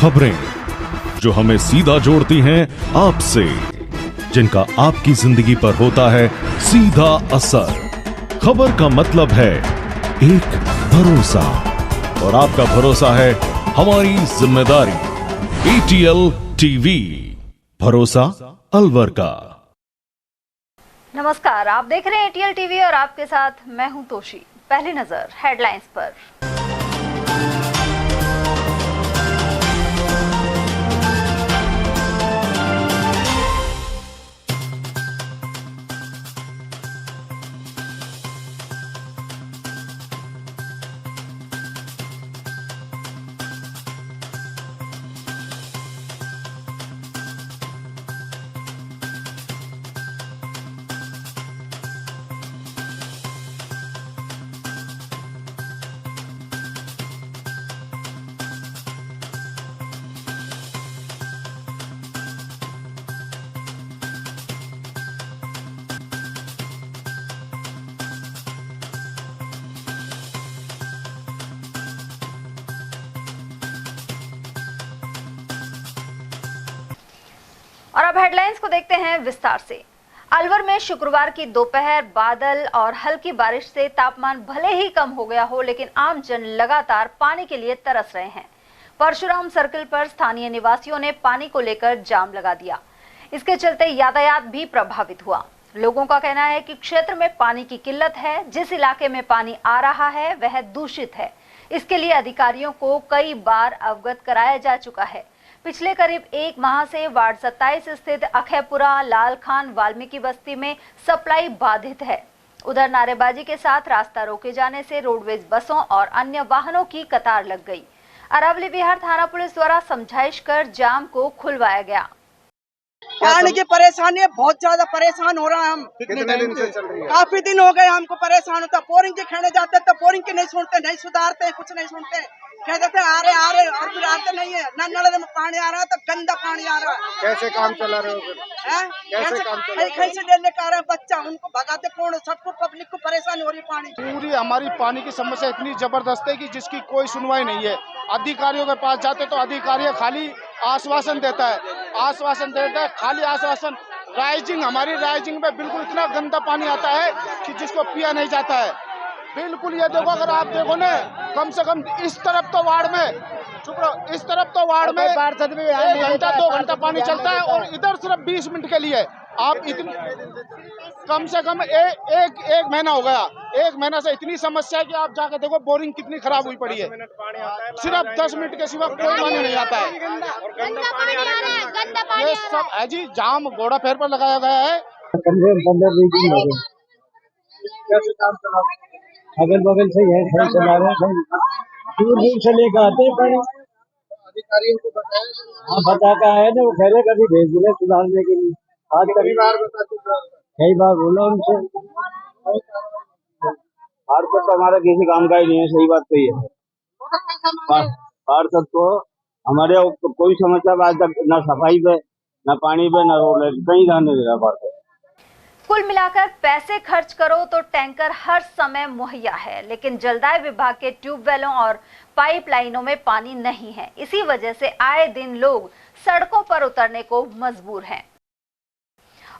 खबरें जो हमें सीधा जोड़ती हैं आपसे, जिनका आपकी जिंदगी पर होता है सीधा असर। खबर का मतलब है एक भरोसा, और आपका भरोसा है हमारी जिम्मेदारी। ATL टीवी, भरोसा अलवर का। नमस्कार, आप देख रहे हैं ATL टीवी और आपके साथ मैं हूं तोशी। पहली नजर हेडलाइंस पर। और अब हेडलाइंस को देखते हैं विस्तार से। अलवर में शुक्रवार की दोपहर बादल और हल्की बारिश से तापमान भले ही कम हो गया हो, लेकिन आमजन लगातार पानी के लिए तरस रहे हैं। परशुराम सर्किल पर स्थानीय निवासियों ने पानी को लेकर जाम लगा दिया। इसके चलते यातायात भी प्रभावित हुआ। लोगों का कहना है कि क्षेत्र में पानी की किल्लत है। जिस इलाके में पानी आ रहा है वह दूषित है। इसके लिए अधिकारियों को कई बार अवगत कराया जा चुका है। पिछले करीब एक माह से वार्ड 27 स्थित अखैपुरा लाल खान वाल्मीकि बस्ती में सप्लाई बाधित है। उधर नारेबाजी के साथ रास्ता रोके जाने से रोडवेज बसों और अन्य वाहनों की कतार लग गई। अरावली विहार थाना पुलिस द्वारा समझाइश कर जाम को खुलवाया गया। पानी की परेशानी है, बहुत ज्यादा परेशान हो रहा है। हम कितने दिन से चल रही है? काफी दिन हो गए हमको परेशान होता। बोरिंग के खेने जाते तो बोरिंग के नहीं सुनते, नहीं सुधारते, कुछ नहीं सुनते। कह देते आ रहे और फिर आते नहीं है। नल में पानी आ रहा है तो गंदा पानी आ रहा है। कैसे काम चला रहे हो फिर? कैसे काम चला रहे हो? कैसे लेने का आ रहा है बच्चा, उनको भगाते कौन? सबको पब्लिक को परेशानी हो रही है। पानी पूरी हमारी पानी की समस्या इतनी जबरदस्त है कि जिसकी कोई सुनवाई नहीं है। अधिकारियों के पास जाते तो अधिकारी खाली आश्वासन देता है, खाली आश्वासन। हमारी राइजिंग में बिल्कुल इतना गंदा पानी आता है कि जिसको पिया नहीं जाता है। बिल्कुल ये देखो, अगर आप देखो ना, कम से कम इस तरफ तो वार्ड में, चुप रहो, इस तरफ तो वार्ड में 1 घंटा 2 घंटा पानी चलता है और इधर सिर्फ 20 मिनट के लिए। आप इतनी कम से कम एक महीना हो गया। 1 महीना से इतनी समस्या है कि आप जाकर देखो बोरिंग कितनी खराब हुई पड़ी है। सिर्फ 10 मिनट के सिवा कोई पानी नहीं आता है। ये सब है जी, जाम घोड़ा फेर पर लगाया गया है। अगल बगल से है, सही चला रहे हैं, दूर दूर से लेकर आते हैं पानी। अधिकारियों को बताया? हाँ, बता का है ना, वो कह रहे कभी भेज दिए सुधारने के लिए। आज कई बार बता चुका, कई बार बोला उनसे। पार्षद तो हमारा किसी काम का ही नहीं है, सही बात तो ये है। पार्षद तो हमारे कोई समस्या आज तक न सफाई पे, न पानी पे, न रोड, कहीं ध्यान नहीं दे रहा पार्षद। कुल मिलाकर पैसे खर्च करो तो टैंकर हर समय मुहैया है, लेकिन जलदाय विभाग के ट्यूबवेलों और पाइपलाइनों में पानी नहीं है। इसी वजह से आए दिन लोग सड़कों पर उतरने को मजबूर हैं।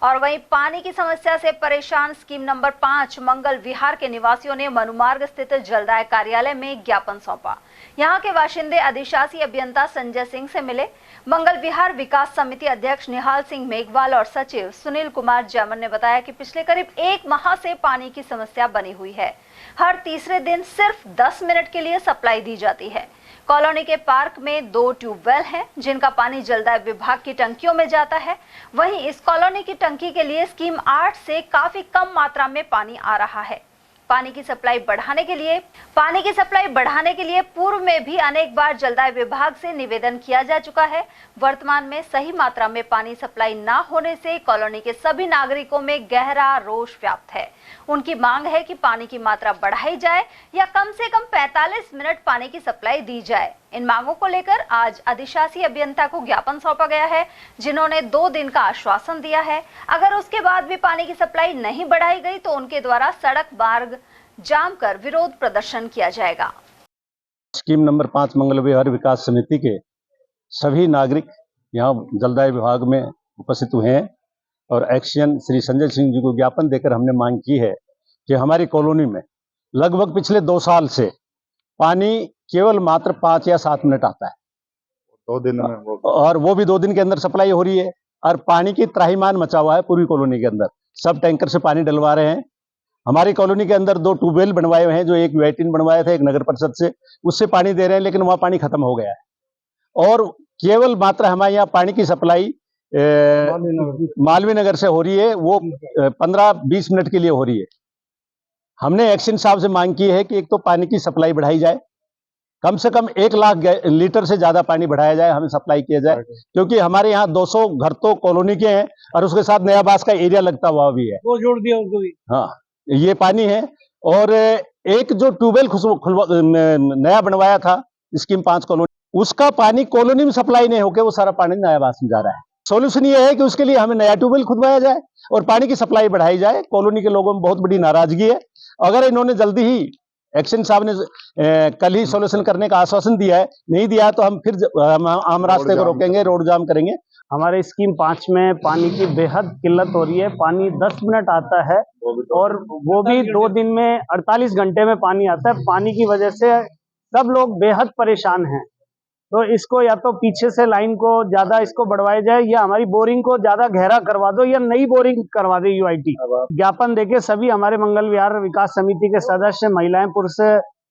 और वहीं पानी की समस्या से परेशान स्कीम नंबर 5 मंगल विहार के निवासियों ने मनुमार्ग स्थित जलदाय कार्यालय में ज्ञापन सौंपा। यहाँ के बाशिंदे अधिशासी अभियंता संजय सिंह से मिले। मंगल विहार विकास समिति अध्यक्ष निहाल सिंह मेघवाल और सचिव सुनील कुमार जैमन ने बताया कि पिछले करीब 1 माह से पानी की समस्या बनी हुई है। हर तीसरे दिन सिर्फ 10 मिनट के लिए सप्लाई दी जाती है। कॉलोनी के पार्क में 2 ट्यूबवेल हैं, जिनका पानी जलदाय विभाग की टंकियों में जाता है। वहीं इस कॉलोनी की टंकी के लिए स्कीम 8 से काफी कम मात्रा में पानी आ रहा है। पानी की सप्लाई बढ़ाने के लिए पूर्व में भी अनेक बार जलदाय विभाग से निवेदन किया जा चुका है। वर्तमान में सही मात्रा में पानी सप्लाई न होने से कॉलोनी के सभी नागरिकों में गहरा रोष व्याप्त है। उनकी मांग है कि पानी की मात्रा बढ़ाई जाए या कम से कम 45 मिनट पानी की सप्लाई दी जाए। इन मांगों को लेकर आज अधिशासी अभियंता को ज्ञापन सौंपा गया है, जिन्होंने 2 दिन का आश्वासन दिया है। अगर उसके बाद भी पानी की सप्लाई नहीं बढ़ाई गई तो उनके द्वारा सड़क मार्ग जाम कर विरोध प्रदर्शन किया जाएगा। स्कीम नंबर 5 मंगल विहार विकास समिति के सभी नागरिक यहाँ जलदाय विभाग में उपस्थित हुए हैं और एक्शन श्री संजय सिंह जी को ज्ञापन देकर हमने मांग की है कि हमारी कॉलोनी में लगभग पिछले 2 साल से पानी केवल मात्र 5 या 7 मिनट आता है, 2 दिन में और वो भी 2 दिन के अंदर सप्लाई हो रही है और पानी की त्राहिमाम मचा हुआ है पूरी कॉलोनी के अंदर। सब टैंकर से पानी डलवा रहे हैं। हमारी कॉलोनी के अंदर 2 ट्यूबवेल बनवाए हुए हैं, जो एक U18 बनवाया था, एक नगर परिषद से, उससे पानी दे रहे हैं, लेकिन वहां पानी खत्म हो गया है और केवल मात्र हमारे यहाँ पानी की सप्लाई मालवीय नगर से हो रही है, वो 15-20 मिनट के लिए हो रही है। हमने एक्शन साहब से मांग की है कि एक तो पानी की सप्लाई बढ़ाई जाए, कम से कम 1 लाख लीटर से ज्यादा पानी बढ़ाया जाए, हमें सप्लाई किया जाए, क्योंकि हमारे यहाँ 200 घर तो कॉलोनी के हैं और उसके साथ नया बास का एरिया लगता हुआ भी है, वो जोड़ दिया उनको भी। हाँ, ये पानी है। और एक जो ट्यूबवेल नया बनवाया था स्कीम 5 कॉलोनी, उसका पानी कॉलोनी में सप्लाई नहीं होकर वो सारा पानी नया बास में जा रहा है। सॉल्यूशन ये है कि उसके लिए हमें नया ट्यूबवेल खुदवाया जाए और पानी की सप्लाई बढ़ाई जाए। कॉलोनी के लोगों में बहुत बड़ी नाराजगी है। अगर इन्होंने जल्दी ही एक्शन साहब ने कल ही सॉल्यूशन करने का आश्वासन दिया है, नहीं दिया तो हम फिर आम रास्ते को रोकेंगे, रोड जाम करेंगे। हमारे स्कीम 5 में पानी की बेहद किल्लत हो रही है। पानी 10 मिनट आता है और वो भी 2 दिन में 48 घंटे में पानी आता है। पानी की वजह से सब लोग बेहद परेशान हैं। तो इसको या तो पीछे से लाइन को ज्यादा इसको बढ़वाया जाए या हमारी बोरिंग को ज्यादा गहरा करवा दो या नई बोरिंग करवा दे UIT। ज्ञापन देके सभी हमारे मंगल विहार विकास समिति के सदस्य, महिलाएं, पुरुष,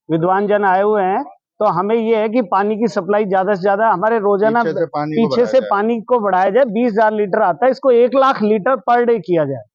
विद्वान जन आए हुए हैं। तो हमें ये है कि पानी की सप्लाई ज्यादा से ज्यादा हमारे रोजाना पीछे से पानी को बढ़ाया जाए। 20,000 लीटर आता है, इसको 1 लाख लीटर पर डे किया जाए।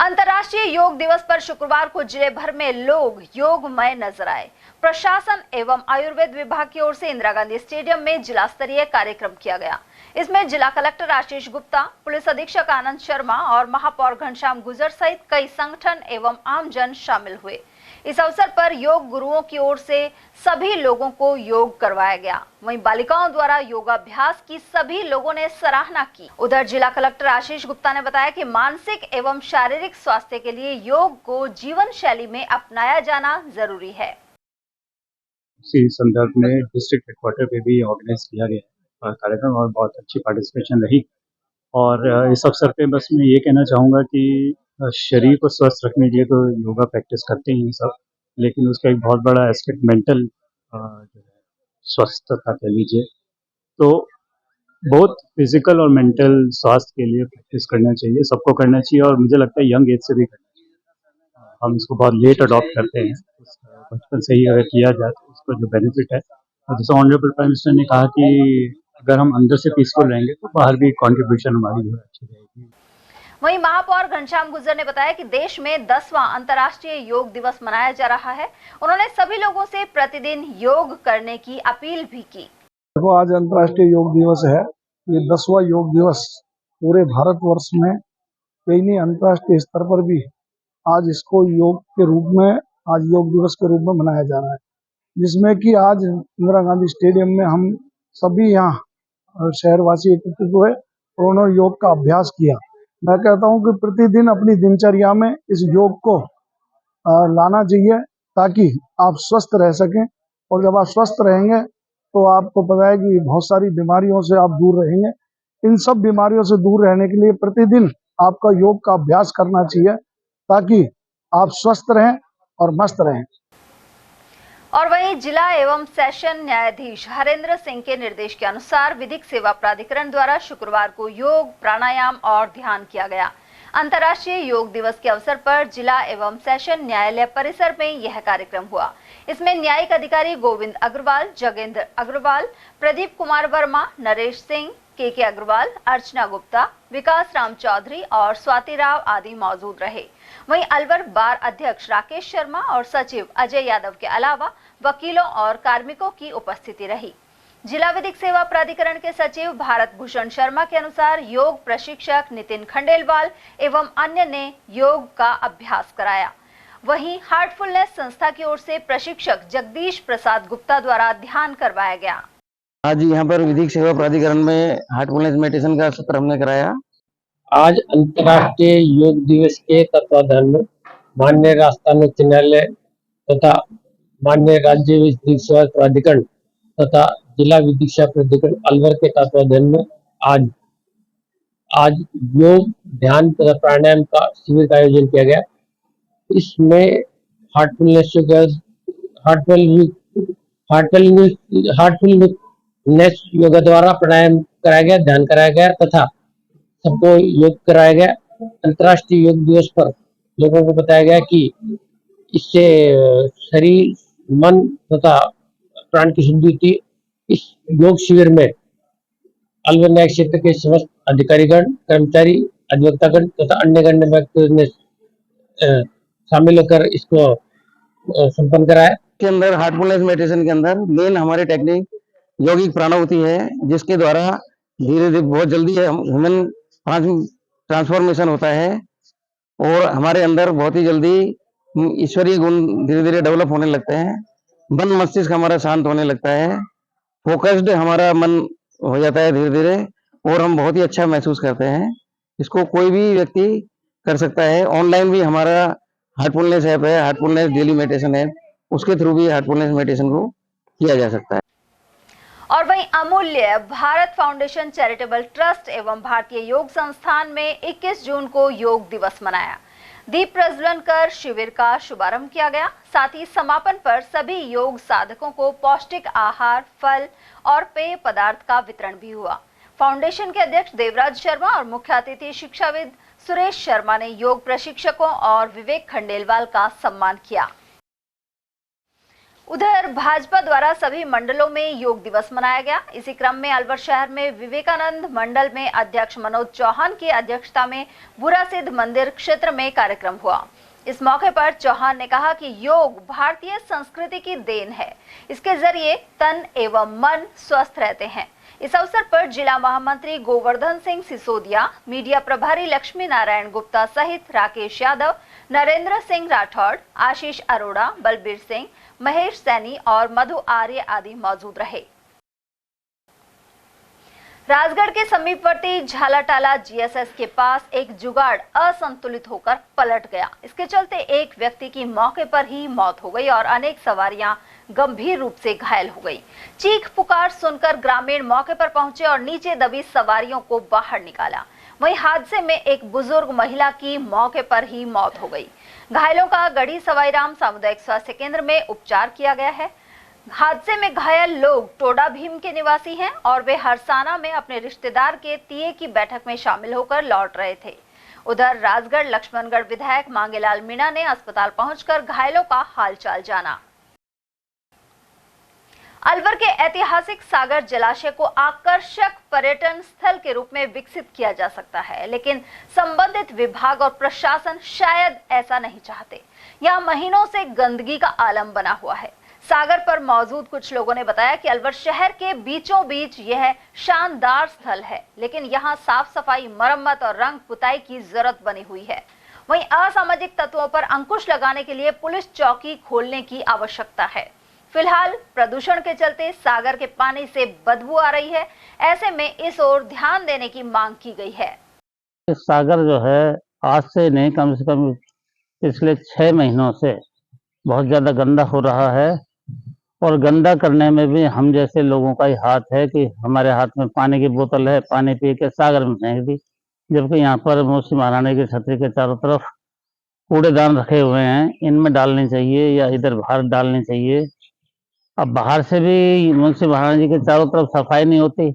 अंतर्राष्ट्रीय योग दिवस पर शुक्रवार को जिले भर में लोग योगमय नजर आए। प्रशासन एवं आयुर्वेद विभाग की ओर से इंदिरा गांधी स्टेडियम में जिला स्तरीय कार्यक्रम किया गया। इसमें जिला कलेक्टर आशीष गुप्ता, पुलिस अधीक्षक आनंद शर्मा और महापौर घनश्याम गुर्जर सहित कई संगठन एवं आमजन शामिल हुए। इस अवसर पर योग गुरुओं की ओर से सभी लोगों को योग करवाया गया। वहीं बालिकाओं द्वारा योगाभ्यास की सभी लोगों ने सराहना की। उधर जिला कलेक्टर आशीष गुप्ता ने बताया कि मानसिक एवं शारीरिक स्वास्थ्य के लिए योग को जीवन शैली में अपनाया जाना जरूरी है। इसी संदर्भ में डिस्ट्रिक्ट हेडक्वार्टर पे भी ऑर्गेनाइज किया गया कार्यक्रम और बहुत अच्छी पार्टिसिपेशन रही। और इस अवसर पे बस मैं ये कहना चाहूँगा कि शरीर को स्वस्थ रखने के लिए तो योगा प्रैक्टिस करते ही सब, लेकिन उसका एक बहुत बड़ा एस्पेक्ट मेंटल जो है स्वस्थता कह लीजिए, तो बहुत फिजिकल और मेंटल स्वास्थ्य के लिए प्रैक्टिस करना चाहिए, सबको करना चाहिए। और मुझे लगता है यंग एज से भी करना चाहिए। हम इसको बहुत लेट अडॉप्ट करते हैं, बचपन से ही अगर किया जाए तो उसका जो बेनिफिट है, और जैसे ऑनरेबल प्राइम मिनिस्टर ने कहा कि अगर हम अंदर से पीसफुल रहेंगे तो बाहर भी कंट्रीब्यूशन हमारी जो है अच्छी रहेगी। वहीं महापौर घनश्याम गुर्जर ने बताया कि देश में 10वां अंतर्राष्ट्रीय योग दिवस मनाया जा रहा है। उन्होंने सभी लोगों से प्रतिदिन योग करने की अपील भी की। देखो, आज अंतर्राष्ट्रीय योग दिवस है। ये 10वां योग दिवस पूरे भारतवर्ष में, कहीं नहीं अंतर्राष्ट्रीय स्तर पर भी आज इसको योग के रूप में, आज योग दिवस के रूप में मनाया जा रहा है, जिसमें कि आज इंदिरा गांधी स्टेडियम में हम सभी यहाँ शहरवासी एकत्रित हुए और उन्होंने योग का अभ्यास किया। मैं कहता हूँ कि प्रतिदिन अपनी दिनचर्या में इस योग को लाना चाहिए ताकि आप स्वस्थ रह सकें। और जब आप स्वस्थ रहेंगे तो आपको पता है कि बहुत सारी बीमारियों से आप दूर रहेंगे। इन सब बीमारियों से दूर रहने के लिए प्रतिदिन आपका योग का अभ्यास करना चाहिए ताकि आप स्वस्थ रहें और मस्त रहें। और वहीं जिला एवं सेशन न्यायाधीश हरेंद्र सिंह के निर्देश के अनुसार विधिक सेवा प्राधिकरण द्वारा शुक्रवार को योग, प्राणायाम और ध्यान किया गया। अंतर्राष्ट्रीय योग दिवस के अवसर पर जिला एवं सेशन न्यायालय परिसर में यह कार्यक्रम हुआ। इसमें न्यायिक अधिकारी गोविंद अग्रवाल, जगेंद्र अग्रवाल, प्रदीप कुमार वर्मा, नरेश सिंह, के अग्रवाल, अर्चना गुप्ता, विकास राम चौधरी और स्वाति राव आदि मौजूद रहे। वहीं अलवर बार अध्यक्ष राकेश शर्मा और सचिव अजय यादव के अलावा वकीलों और कार्मिकों की उपस्थिति रही। जिला विधिक सेवा प्राधिकरण के सचिव भारत भूषण शर्मा के अनुसार योग प्रशिक्षक नितिन खंडेलवाल एवं अन्य ने योग का अभ्यास कराया। वहीं हार्टफुलनेस संस्था की ओर से प्रशिक्षक जगदीश प्रसाद गुप्ता द्वारा ध्यान करवाया गया। आज यहाँ पर विधिक सेवा प्राधिकरण में हार्टफुलनेस मेडिटेशन का सत्र हमने कराया। आज अंतर्राष्ट्रीय योग दिवस के तत्वाधान में माननीय राजस्थान उच्च न्यायालय तथा माननीय राज्य विधिक सेवा प्राधिकरण तथा जिला विधिक सेवा प्राधिकरण अलवर के तत्वाधान में आज योग, ध्यान तथा प्राणायाम का शिविर का आयोजन किया गया। इसमें हार्टफुलनेस योगा द्वारा प्राणायाम कराया गया, ध्यान कराया गया तथा सबको योग कराया गया। अंतर्राष्ट्रीय योग दिवस पर लोगों को बताया गया कि इससे शरीर, मन तथा प्राण की शुद्धि होती। इस योग शिविर में अलवर न्याय क्षेत्र के समस्त अधिकारीगण, कर्मचारी, अधिवक्तागण तथा अन्य गण्य व्यक्तियों ने शामिल होकर इसको संपन्न कराया। के अंदर हार्टफुलनेस मेडिटेशन के अंदर मेन हमारी टेक्निक यौगिक प्राणाहुति है, जिसके द्वारा धीरे धीरे बहुत जल्दी ह्यूमन ट्रांसफॉर्मेशन होता है और हमारे अंदर बहुत ही जल्दी ईश्वरीय गुण धीरे धीरे डेवलप होने लगते हैं। मन मस्तिष्क हमारा शांत होने लगता है, फोकस्ड हमारा मन हो जाता है धीरे धीरे और हम बहुत ही अच्छा महसूस करते हैं। इसको कोई भी व्यक्ति कर सकता है। ऑनलाइन भी हमारा हार्टफुलनेस ऐप है, हार्टफुलनेस डेली मेडिटेशन ऐप, उसके थ्रू भी हार्टफुलनेस मेडिटेशन को किया जा सकता है। और वहीं अमूल्य भारत फाउंडेशन चैरिटेबल ट्रस्ट एवं भारतीय योग संस्थान में 21 जून को योग दिवस मनाया। दीप प्रज्वलन कर शिविर का शुभारंभ किया गया। साथ ही समापन पर सभी योग साधकों को पौष्टिक आहार, फल और पेय पदार्थ का वितरण भी हुआ। फाउंडेशन के अध्यक्ष देवराज शर्मा और मुख्य अतिथि शिक्षाविद सुरेश शर्मा ने योग प्रशिक्षकों और विवेक खंडेलवाल का सम्मान किया। उधर भाजपा द्वारा सभी मंडलों में योग दिवस मनाया गया। इसी क्रम में अलवर शहर में विवेकानंद मंडल में अध्यक्ष मनोज चौहान की अध्यक्षता में बुरासिद्ध मंदिर क्षेत्र में कार्यक्रम हुआ। इस मौके पर चौहान ने कहा कि योग भारतीय संस्कृति की देन है। इसके जरिए तन एवं मन स्वस्थ रहते हैं। इस अवसर पर जिला महामंत्री गोवर्धन सिंह सिसोदिया, मीडिया प्रभारी लक्ष्मी नारायण गुप्ता सहित राकेश यादव, नरेंद्र सिंह राठौड़, आशीष अरोड़ा, बलबीर सिंह, महेश सैनी और मधु आर्य आदि मौजूद रहे। राजगढ़ के समीपवर्ती झालाटाला जीएसएस के पास एक जुगाड़ असंतुलित होकर पलट गया। इसके चलते एक व्यक्ति की मौके पर ही मौत हो गई और अनेक सवारियां गंभीर रूप से घायल हो गई। चीख पुकार सुनकर ग्रामीण मौके पर पहुंचे और नीचे दबी सवारियों को बाहर निकाला। वहीं हादसे में एक बुजुर्ग महिला की मौके पर ही मौत हो गई। घायलों का गढ़ी सवाईराम सामुदायिक स्वास्थ्य केंद्र में उपचार किया गया है। हादसे में घायल लोग टोडा भीम के निवासी हैं और वे हरसाना में अपने रिश्तेदार के तीये की बैठक में शामिल होकर लौट रहे थे। उधर राजगढ़ लक्ष्मणगढ़ विधायक मांगेलाल मीणा ने अस्पताल पहुंचकर घायलों का हालचाल जाना। अलवर के ऐतिहासिक सागर जलाशय को आकर्षक पर्यटन स्थल के रूप में विकसित किया जा सकता है, लेकिन संबंधित विभाग और प्रशासन शायद ऐसा नहीं चाहते। यहाँ महीनों से गंदगी का आलम बना हुआ है। सागर पर मौजूद कुछ लोगों ने बताया कि अलवर शहर के बीचों बीच यह शानदार स्थल है, लेकिन यहाँ साफ सफाई, मरम्मत और रंग पुताई की जरूरत बनी हुई है। वहीं असामाजिक तत्वों पर अंकुश लगाने के लिए पुलिस चौकी खोलने की आवश्यकता है। फिलहाल प्रदूषण के चलते सागर के पानी से बदबू आ रही है। ऐसे में इस ओर ध्यान देने की मांग की गई है। सागर जो है आज से नहीं, कम से कम पिछले 6 महीनों से बहुत ज्यादा गंदा हो रहा है और गंदा करने में भी हम जैसे लोगों का ही हाथ है कि हमारे हाथ में पानी की बोतल है, पानी पी के सागर में फेंक दी, जबकि यहाँ पर मुंशी महारानी की छतरी के चारों तरफ कूड़ेदान रखे हुए हैं। इनमें डालनी चाहिए या इधर बाहर डालनी चाहिए। अब बाहर से भी मुंशी महारानी जी के चारों तरफ सफाई नहीं होती।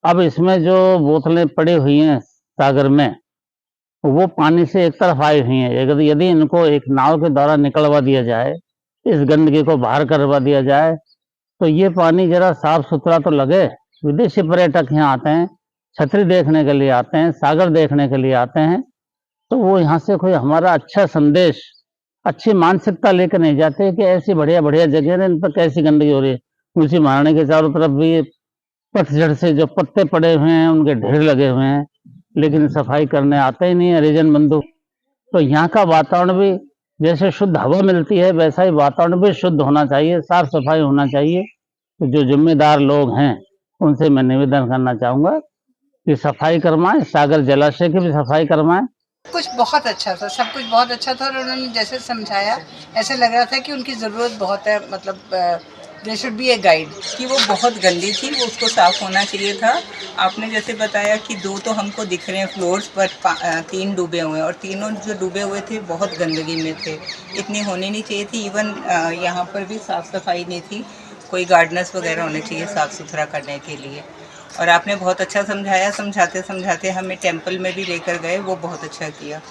अब इसमें जो बोतलें पड़ी हुई हैं सागर में, वो पानी से एक तरफ आई हुई हैं। यदि इनको एक नाव के द्वारा निकलवा दिया जाए, इस गंदगी को बाहर करवा दिया जाए, तो ये पानी जरा साफ सुथरा तो लगे। विदेशी पर्यटक यहाँ आते हैं, छतरी देखने के लिए आते हैं, सागर देखने के लिए आते हैं, तो वो यहाँ से कोई हमारा अच्छा संदेश, अच्छी मानसिकता लेकर नहीं जाते कि ऐसी बढ़िया बढ़िया जगह है, इन पर कैसी गंदगी हो रही है। मुंशी महारानी के चारों तरफ भी पतझड़ से जो पत्ते पड़े हुए हैं उनके ढेर लगे हुए हैं, लेकिन सफाई करने आते ही नहीं है हरिजन बंधु। तो यहाँ का वातावरण भी जैसे शुद्ध हवा मिलती है वैसा ही वातावरण भी शुद्ध होना चाहिए, साफ सफाई होना चाहिए। तो जो जिम्मेदार लोग हैं उनसे मैं निवेदन करना चाहूँगा कि सफाई करवाएं, सागर जलाशय की भी सफाई करवाएं। कुछ बहुत अच्छा था, सब कुछ बहुत अच्छा था और उन्होंने जैसे समझाया ऐसे लग रहा था कि उनकी ज़रूरत बहुत है, मतलब there should be a guide कि वो बहुत गंदी थी, वो उसको साफ होना चाहिए था। आपने जैसे बताया कि 2 तो हमको दिख रहे हैं फ्लोर्स, बट 3 डूबे हुए हैं और तीनों जो डूबे हुए थे बहुत गंदगी में थे, इतनी होनी नहीं चाहिए थी। इवन यहाँ पर भी साफ़ सफाई नहीं थी, कोई गार्डनर्स वगैरह होने चाहिए साफ़ सुथरा करने के लिए। और आपने बहुत अच्छा समझाया, समझाते समझाते हमें टेम्पल में भी लेकर गए, वो बहुत अच्छा किया।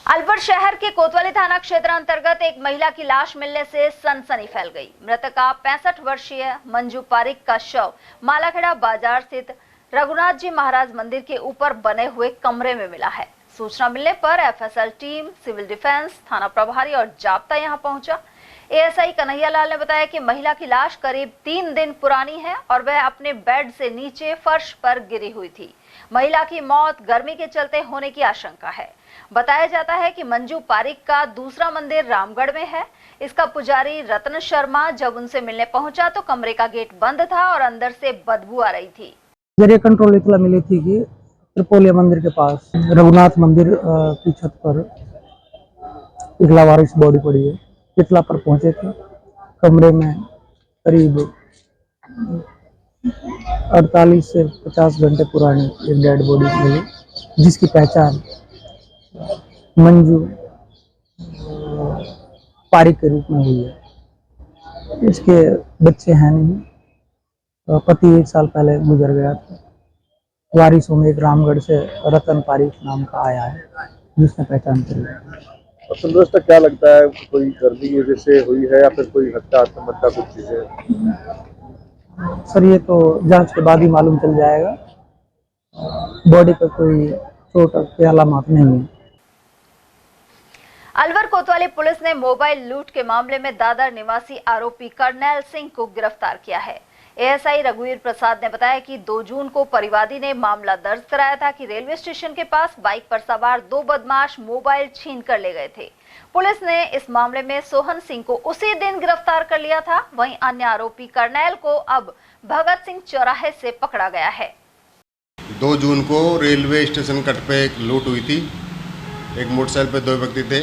अलवर शहर के कोतवाली थाना क्षेत्र अंतर्गत एक महिला की लाश मिलने से सनसनी फैल गई। मृतका 65 वर्षीय मंजू पारिक का शव मालाखेड़ा बाजार स्थित रघुनाथ जी महाराज मंदिर के ऊपर बने हुए कमरे में मिला है। सूचना मिलने पर एफएसएल टीम, सिविल डिफेंस, थाना प्रभारी और जाब्ता यहां पहुंचा। एएसआई कन्हैया लाल ने बताया कि महिला की लाश करीब 3 दिन पुरानी है और वह अपने बेड से नीचे फर्श पर गिरी हुई थी। महिला की मौत गर्मी के चलते होने की आशंका है। बताया जाता है कि मंजू पारिक का दूसरा मंदिर रामगढ़ में है। इसका पुजारी रत्न शर्मा जब उनसे मिलने पहुंचा तो कमरे का गेट बंद था और अंदर से बदबू आ रही थी। जरिए कंट्रोल इतला मिली थी कि त्रिपोलिया मंदिर के पास रघुनाथ मंदिर की छत पर एक लावारिस बॉडी पड़ी है। इतला पर पहुंचे थे। कमरे में करीब 48 से 50 घंटे पुरानी एक डेड बॉडी मिली, जिसकी पहचान मंजू पारिक के रूप में हुई है। इसके बच्चे हैं नहीं, पति 1 साल पहले गुजर गया था। वारिसों में एक रामगढ़ से रतन पारिक नाम का आया है, जिसने पहचान करी है। संदोष क्या लगता है, कोई गर्मी की वजह से हुई है या फिर कोई हत्या आत्महत्या कुछ चीजें? सर ये तो जांच के बाद ही मालूम चल जाएगा। बॉडी पर कोई चोट के अलामत नहीं है। अलवर कोतवाली पुलिस ने मोबाइल लूट के मामले में दादर निवासी आरोपी कर्नैल सिंह को गिरफ्तार किया है। एएसआई रघुवीर प्रसाद ने बताया कि 2 जून को परिवादी ने मामला दर्ज कराया था कि रेलवे स्टेशन के पास बाइक पर सवार 2 बदमाश मोबाइल छीन कर ले गए थे। पुलिस ने इस मामले में सोहन सिंह को उसी दिन गिरफ्तार कर लिया था। वहीं अन्य आरोपी कर्नैल को अब भगत सिंह चौराहे से पकड़ा गया है। 2 जून को रेलवे स्टेशन कट पे एक लूट हुई थी। एक मोटरसाइकिल पे 2 व्यक्ति थे।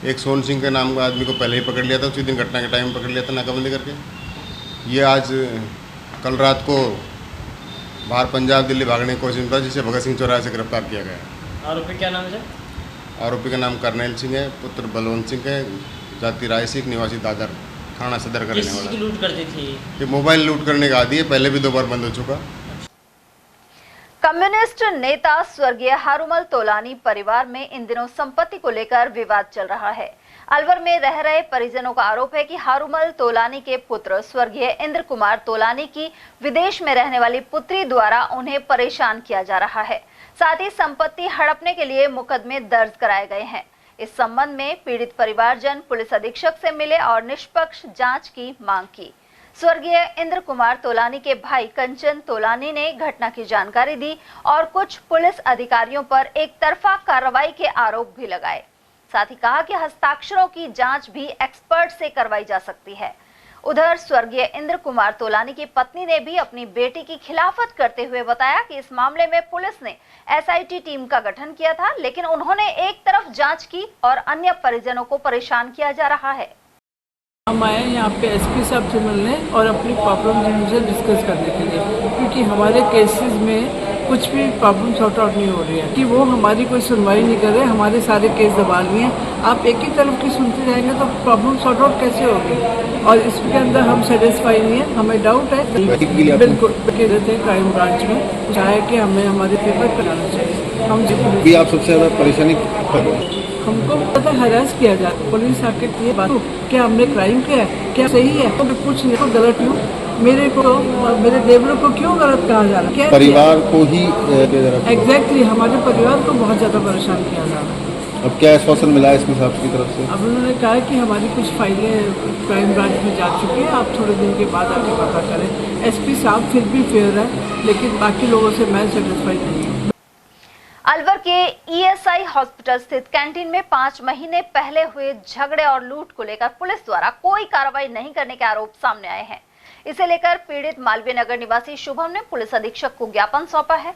एक सोहन सिंह के नाम का आदमी को पहले ही पकड़ लिया था, उसी दिन घटना के टाइम पकड़ लिया था नाकाबंदी करके। ये आज कल रात को बाहर पंजाब दिल्ली भागने की कोशिश में था, जिसे भगत सिंह चौराहे से गिरफ्तार किया गया। आरोपी क्या नाम है? आरोपी का नाम कर्नैल सिंह है, पुत्र बलवंत सिंह है, जाति राय सिंह, निवासी दादर थाना सदर का रहने वाला। किसकी लूट करती थी? ये मोबाइल लूट करने का आदी है, पहले भी 2 बार बंद हो चुका। कम्युनिस्ट नेता स्वर्गीय हारूमल तोलानी परिवार में इन दिनों संपत्ति को लेकर विवाद चल रहा है। अलवर में रह रहे परिजनों का आरोप है कि हारूमल तोलानी के पुत्र स्वर्गीय इंद्र कुमार तोलानी की विदेश में रहने वाली पुत्री द्वारा उन्हें परेशान किया जा रहा है। साथ ही संपत्ति हड़पने के लिए मुकदमे दर्ज कराए गए हैं। इस संबंध में पीड़ित परिवारजन पुलिस अधीक्षक से मिले और निष्पक्ष जांच की मांग की। स्वर्गीय इंद्र कुमार तोलानी के भाई कंचन तोलानी ने घटना की जानकारी दी और कुछ पुलिस अधिकारियों पर एक तरफा कार्रवाई के आरोप भी लगाए। साथ ही कहा कि हस्ताक्षरों की जांच भी एक्सपर्ट से करवाई जा सकती है। उधर स्वर्गीय इंद्र कुमार तोलानी की पत्नी ने भी अपनी बेटी की खिलाफत करते हुए बताया कि इस मामले में पुलिस ने एसआईटी टीम का गठन किया था, लेकिन उन्होंने एक तरफ जांच की और अन्य परिजनों को परेशान किया जा रहा है। हम आए यहाँ पे एसपी साहब से मिलने और अपनी प्रॉब्लम उनसे डिस्कस करने के लिए, क्योंकि हमारे केसेस में कुछ भी प्रॉब्लम सॉर्ट आउट नहीं हो रही है कि वो हमारी कोई सुनवाई नहीं कर रहे, हमारे सारे केस दबा लिए हैं। आप एक ही तरफ की सुनते जाएंगे तो प्रॉब्लम सॉर्ट आउट कैसे होगी? और इसके अंदर हम सेटिस्फाई नहीं है, हमें डाउट है। बिल्कुल थे क्राइम ब्रांच में चाहे कि हमें हमारे पेपर कराना चाहिए। हम भी आप सबसे ज़्यादा परेशानी हमको पता हरास किया जाता है। पुलिस आके ये बात क्या हमने क्राइम किया है, क्या सही है, तो कुछ नहीं तो गलत हूँ। मेरे को मेरे देवरों को क्यों गलत कहा जा रहा है? परिवार को ही एग्जैक्टली हमारे परिवार को बहुत ज़्यादा परेशान किया जा रहा है। अब क्या आश्वासन मिला है इसमें साहब की तरफ से? अब उन्होंने कहा कि हमारी कुछ फाइलें क्राइम ब्रांच में जा चुकी है, आप थोड़े दिन के बाद आके पता करें। एसपी साहब फिर भी फेयर है, लेकिन बाकी लोगों से मैं सेटिस्फाइड नहीं हूँ। अलवर के ईएसआई हॉस्पिटल स्थित कैंटीन में 5 महीने पहले हुए झगड़े और लूट को लेकर पुलिस द्वारा कोई कार्रवाई नहीं करने के आरोप सामने आए हैं। इसे लेकर पीड़ित मालवीय नगर निवासी शुभम ने पुलिस अधीक्षक को ज्ञापन सौंपा है।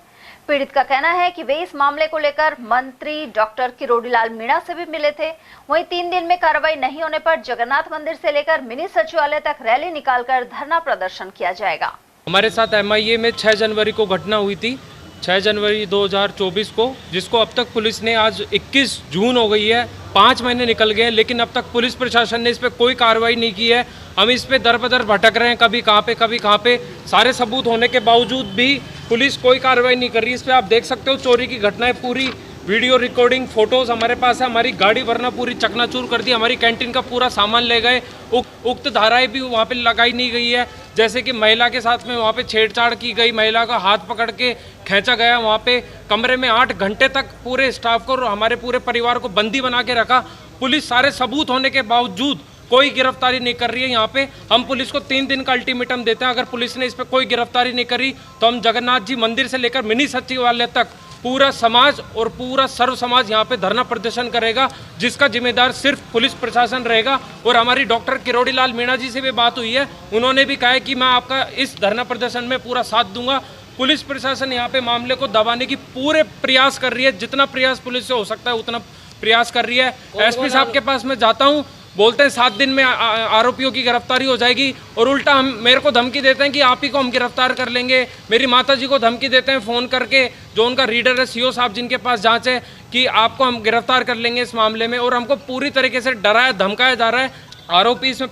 पीड़ित का कहना है कि वे इस मामले को लेकर मंत्री डॉक्टर किरोड़ीलाल मीणा से भी मिले थे। वहीं 3 दिन में कार्रवाई नहीं होने पर जगन्नाथ मंदिर से लेकर मिनी सचिवालय तक रैली निकालकर धरना प्रदर्शन किया जाएगा। हमारे साथ MIA में 6 जनवरी को घटना हुई थी, 6 जनवरी 2024 को, जिसको अब तक पुलिस ने, आज 21 जून हो गई है, 5 महीने निकल गए, लेकिन अब तक पुलिस प्रशासन ने इस पर कोई कार्रवाई नहीं की है। हम इस पे दर बदर भटक रहे हैं, कभी कहाँ पे, सारे सबूत होने के बावजूद भी पुलिस कोई कार्रवाई नहीं कर रही। इस पर आप देख सकते हो चोरी की घटनाएं, पूरी वीडियो रिकॉर्डिंग, फोटोज हमारे पास है। हमारी गाड़ी वरना पूरी चकनाचूर कर दी, हमारी कैंटीन का पूरा सामान ले गए। उक्त धाराएं भी वहाँ पे लगाई नहीं गई है, जैसे कि महिला के साथ में वहाँ पे छेड़छाड़ की गई, महिला का हाथ पकड़ के खींचा गया, वहाँ पे कमरे में 8 घंटे तक पूरे स्टाफ को और हमारे पूरे परिवार को बंदी बना के रखा। पुलिस सारे सबूत होने के बावजूद कोई गिरफ्तारी नहीं कर रही है। यहाँ पे हम पुलिस को 3 दिन का अल्टीमेटम देते हैं, अगर पुलिस ने इस पर कोई गिरफ्तारी नहीं करी तो हम जगन्नाथ जी मंदिर से लेकर मिनी सचिवालय तक पूरा समाज और पूरा सर्व समाज यहाँ पे धरना प्रदर्शन करेगा, जिसका जिम्मेदार सिर्फ पुलिस प्रशासन रहेगा। और हमारी डॉक्टर किरोड़ीलाल मीणा जी से भी बात हुई है, उन्होंने भी कहा है कि मैं आपका इस धरना प्रदर्शन में पूरा साथ दूंगा। पुलिस प्रशासन यहाँ पे मामले को दबाने की पूरे प्रयास कर रही है, जितना प्रयास पुलिस से हो सकता है उतना प्रयास कर रही है। SP साहब के पास मैं जाता हूँ, बोलते हैं 7 दिन में आरोपियों की गिरफ्तारी हो जाएगी, और उल्टा हम मेरे को धमकी देते हैं कि आप ही को हम गिरफ्तार कर लेंगे। मेरी माता जी को धमकी देते हैं फ़ोन करके, जो उनका रीडर है CO साहब जिनके पास जांच है, कि आपको हम गिरफ्तार कर लेंगे इस मामले में, और हमको पूरी तरीके से डराया धमकाया जा रहा है। आरोपी इसमें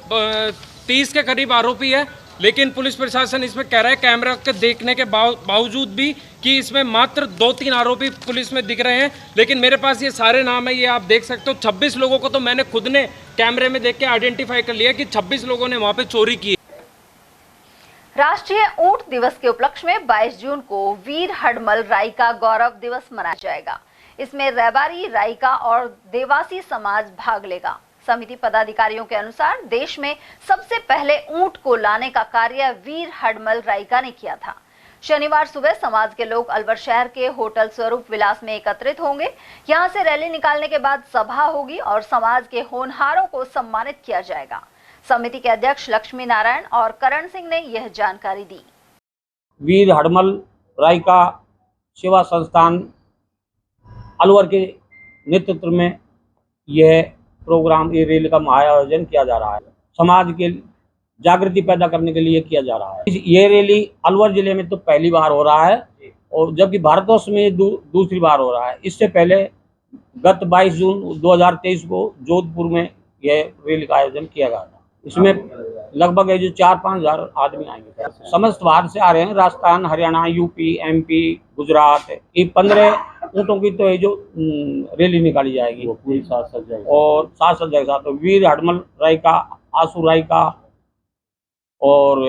30 के करीब आरोपी है, लेकिन पुलिस प्रशासन इसमें कह रहा है कैमरा के देखने के बावजूद भी कि इसमें मात्र 2-3 आरोपी पुलिस में दिख रहे हैं। लेकिन मेरे पास ये सारे नाम है, ये आप देख सकते हो। 26 लोगों को तो मैंने खुद ने कैमरे में देख के आइडेंटिफाई कर लिया कि 26 लोगों ने वहाँ पे चोरी की। राष्ट्रीय ऊंट दिवस के उपलक्ष्य में 22 जून को वीर हडमल राइका गौरव दिवस मनाया जाएगा। इसमें रैबारी, राइका और देवासी समाज भाग लेगा। समिति पदाधिकारियों के अनुसार देश में सबसे पहले ऊंट को लाने का कार्य वीर हडमल राइका ने किया था। शनिवार सुबह समाज के लोग अलवर शहर के होटल स्वरूप विलास में एकत्रित होंगे। यहां से रैली निकालने के बाद सभा होगी और समाज के होनहारों को सम्मानित किया जाएगा। समिति के अध्यक्ष लक्ष्मी नारायण और करण सिंह ने यह जानकारी दी। वीर हडमल राइका सेवा संस्थान अलवर के नेतृत्व में यह प्रोग्राम, ये रैली का आयोजन किया जा रहा है। समाज के जागृति पैदा करने के लिए किया जा रहा है। ये रैली अलवर जिले में तो पहली बार हो रहा है, और जबकि भारतवर्ष में दूसरी बार हो रहा है। इससे पहले गत 22 जून 2023 को जोधपुर में यह रैली का आयोजन किया गया था। इसमें लगभग जो 4-5 हजार आदमी आएंगे। समस्त बाहर से आ रहे हैं, राजस्थान, हरियाणा, UP, MP, गुजरात। ये 15 ऊँटों की तो ये जो रैली निकाली जाएगी, वो पूरी साथ सज जाएगा। तो वीर हडमल राइका, आसू राइका और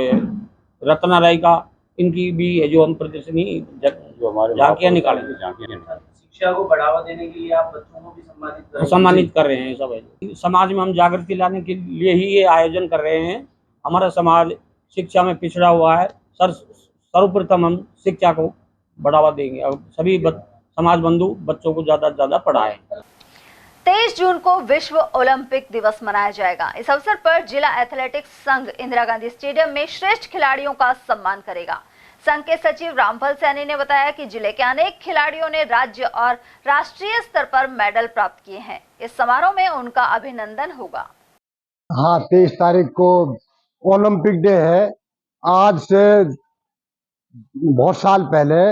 रत्ना राइका, इनकी भी है जो हम प्रदर्शनी झांकियाँ निकालेंगे। शिक्षा को बढ़ावा देने के लिए आप बच्चों को भी सम्मानित कर रहे हैं। सब समाज में हम जागृति लाने के लिए ही ये आयोजन कर रहे हैं। हमारा समाज शिक्षा में पिछड़ा हुआ है। सर्वप्रथम हम शिक्षा को बढ़ावा देंगे और सभी समाज बंधु बच्चों को ज्यादा से ज्यादा पढ़ाएं। 23 जून को विश्व ओलंपिक दिवस मनाया जाएगा। इस अवसर पर जिला एथलेटिक्स संघ इंदिरा गांधी स्टेडियम में श्रेष्ठ खिलाड़ियों का सम्मान करेगा। संघ के सचिव रामफल सैनी ने बताया कि जिले के अनेक खिलाड़ियों ने राज्य और राष्ट्रीय स्तर पर मेडल प्राप्त किए हैं। इस समारोह में उनका अभिनंदन होगा। हाँ, 23 तारीख को ओलंपिक डे है। आज से बहुत साल पहले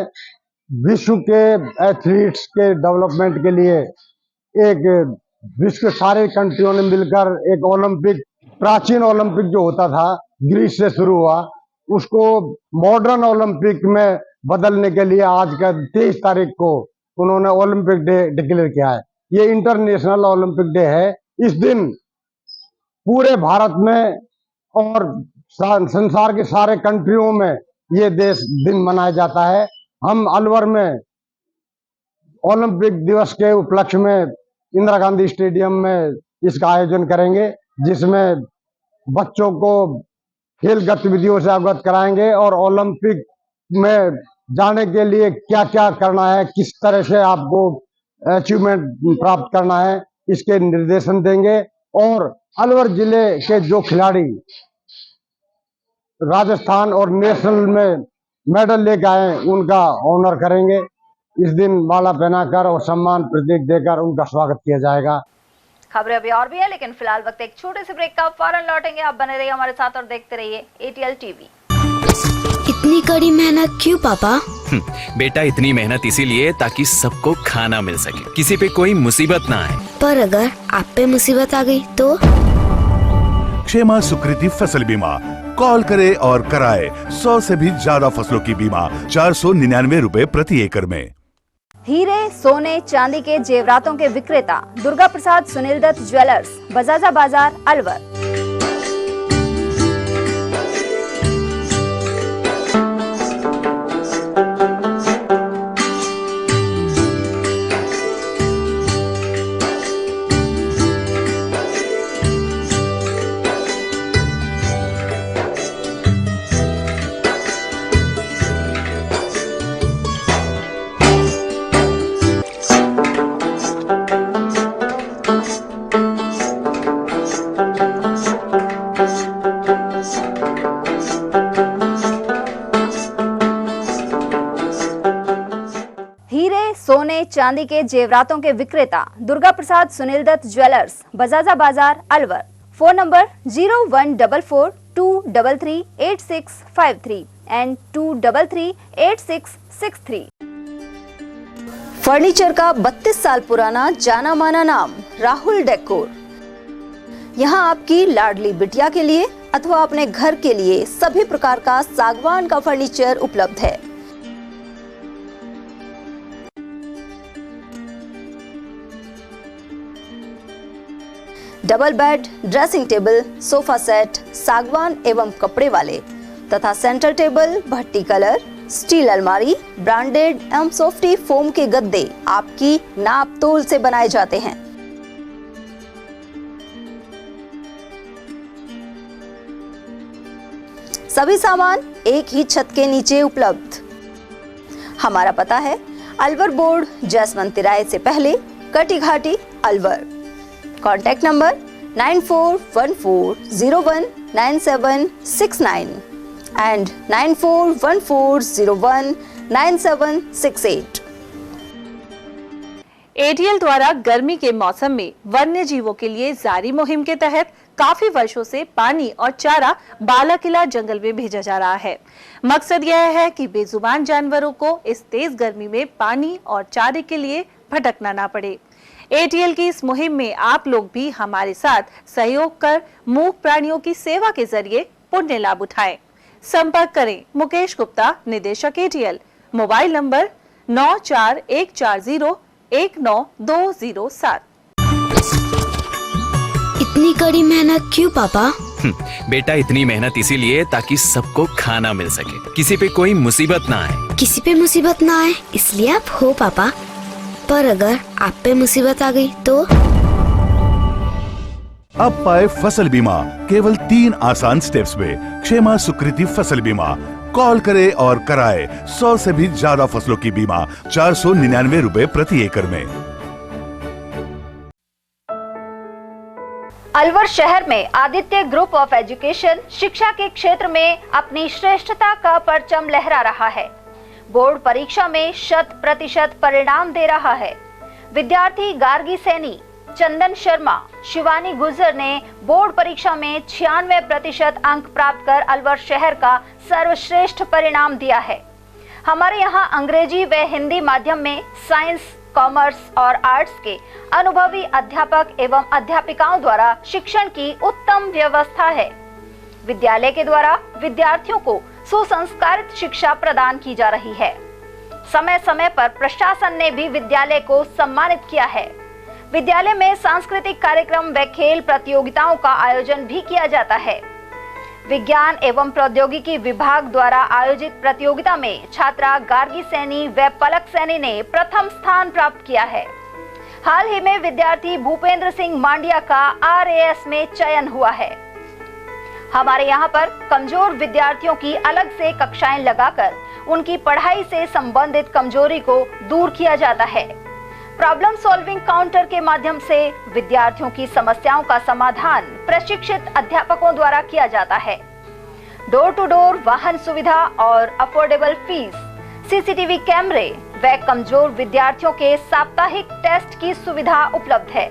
विश्व के एथलीट्स के डेवलपमेंट के लिए एक विश्व के सारे कंट्रियों ने मिलकर एक ओलंपिक, प्राचीन ओलंपिक जो होता था ग्रीस से शुरू हुआ, उसको मॉडर्न ओलंपिक में बदलने के लिए आज का 23 तारीख को उन्होंने ओलंपिक डे डिक्लेयर किया है। ये इंटरनेशनल ओलंपिक डे है। इस दिन पूरे भारत में और संसार के सारे कंट्रियों में ये दिन मनाया जाता है। हम अलवर में ओलंपिक दिवस के उपलक्ष्य में इंदिरा गांधी स्टेडियम में इसका आयोजन करेंगे, जिसमें बच्चों को खेल गतिविधियों से अवगत कराएंगे और ओलंपिक में जाने के लिए क्या क्या करना है, किस तरह से आपको अचीवमेंट प्राप्त करना है, इसके निर्देशन देंगे। और अलवर जिले के जो खिलाड़ी राजस्थान और नेशनल में मेडल लेके आए उनका ऑनर करेंगे। इस दिन माला पहनाकर और सम्मान प्रतीक देकर उनका स्वागत किया जाएगा। खबरें अभी और भी है, लेकिन फिलहाल वक्त एक छोटे से ब्रेक का, फौरन लौटेंगे। आप बने रहिए हमारे साथ और देखते रहिए ATL टीवी। इतनी कड़ी मेहनत क्यों पापा? बेटा इतनी मेहनत इसीलिए ताकि सबको खाना मिल सके, किसी पे कोई मुसीबत ना आए। पर अगर आप पे मुसीबत आ गई तो? क्षेमा सुकृति फसल बीमा, कॉल करे और कराए 100 से भी ज्यादा फसलों की बीमा 499 रुपए प्रति एकड़ में। हीरे, सोने, चांदी के जेवरातों के विक्रेता दुर्गा प्रसाद सुनील दत्त ज्वेलर्स, बजाजा बाजार, अलवर। सोने चांदी के जेवरातों के विक्रेता दुर्गा प्रसाद सुनील दत्त ज्वेलर्स, बजाजा बाजार, Alwar. Phone number 0144233863 and 2338663। Furniture का 32 साल पुराना जाना माना नाम राहुल डेकोर। यहाँ आपकी लाडली बिटिया के लिए अथवा अपने घर के लिए सभी प्रकार का सागवान का फर्नीचर उपलब्ध है। Double bed, dressing table, sofa set सागवान एवं कपड़े वाले तथा सेंटर टेबल, भट्टी कलर, स्टील अलमारी, ब्रांडेड एवं सॉफ्टी फोम के गद्दे आपकी नाप तोल से बनाए जाते हैं। सभी सामान एक ही छत के नीचे उपलब्ध। हमारा पता है अलवर बोर्ड, जैसमंत तिराहे से पहले, Kati Ghati, Alwar. Contact number 9414019769 and 9414019768। ATL द्वारा गर्मी के मौसम में वन्य जीवों के लिए जारी मुहिम के तहत काफी वर्षों से पानी और चारा बालाकिला जंगल में भेजा जा रहा है। मकसद यह है कि बेजुबान जानवरों को इस तेज गर्मी में पानी और चारे के लिए भटकना ना पड़े। ATL की इस मुहिम में आप लोग भी हमारे साथ सहयोग कर मूक प्राणियों की सेवा के जरिए पुण्य लाभ उठाएं। संपर्क करें मुकेश गुप्ता, निदेशक ATL, मोबाइल नंबर 9414019207। इतनी कड़ी मेहनत क्यों पापा? बेटा इतनी मेहनत इसीलिए ताकि सबको खाना मिल सके, किसी पे कोई मुसीबत ना आए। किसी पे मुसीबत ना आए इसलिए आप हो पापा। पर अगर आप पे मुसीबत आ गई तो? अब पाए फसल बीमा केवल 3 आसान स्टेप्स में। क्षेमा सुकृति फसल बीमा, कॉल करे और कराए 100 से भी ज्यादा फसलों की बीमा 499 रुपए प्रति एकड़ में। अलवर शहर में आदित्य ग्रुप ऑफ एजुकेशन शिक्षा के क्षेत्र में अपनी श्रेष्ठता का परचम लहरा रहा है। बोर्ड परीक्षा में 100% परिणाम दे रहा है। विद्यार्थी गार्गी सैनी, चंदन शर्मा, शिवानी गुर्जर ने बोर्ड परीक्षा में 96% अंक प्राप्त कर अलवर शहर का सर्वश्रेष्ठ परिणाम दिया है। हमारे यहाँ अंग्रेजी व हिंदी माध्यम में साइंस, कॉमर्स और आर्ट्स के अनुभवी अध्यापक एवं अध्यापिकाओं द्वारा शिक्षण की उत्तम व्यवस्था है। विद्यालय के द्वारा विद्यार्थियों को सुसंस्कारित शिक्षा प्रदान की जा रही है। समय समय पर प्रशासन ने भी विद्यालय को सम्मानित किया है। विद्यालय में सांस्कृतिक कार्यक्रम व खेल प्रतियोगिताओं का आयोजन भी किया जाता है। विज्ञान एवं प्रौद्योगिकी विभाग द्वारा आयोजित प्रतियोगिता में छात्रा गार्गी सैनी व पलक सैनी ने प्रथम स्थान प्राप्त किया है। हाल ही में विद्यार्थी भूपेंद्र सिंह मांडिया का RAS में चयन हुआ है। हमारे यहाँ पर कमजोर विद्यार्थियों की अलग से कक्षाएं लगाकर उनकी पढ़ाई से संबंधित कमजोरी को दूर किया जाता है। प्रॉब्लम सॉल्विंग काउंटर के माध्यम से विद्यार्थियों की समस्याओं का समाधान प्रशिक्षित अध्यापकों द्वारा किया जाता है। डोर टू डोर वाहन सुविधा और अफोर्डेबल फीस, सीसीटीवी कैमरे व कमजोर विद्यार्थियों के साप्ताहिक टेस्ट की सुविधा उपलब्ध है।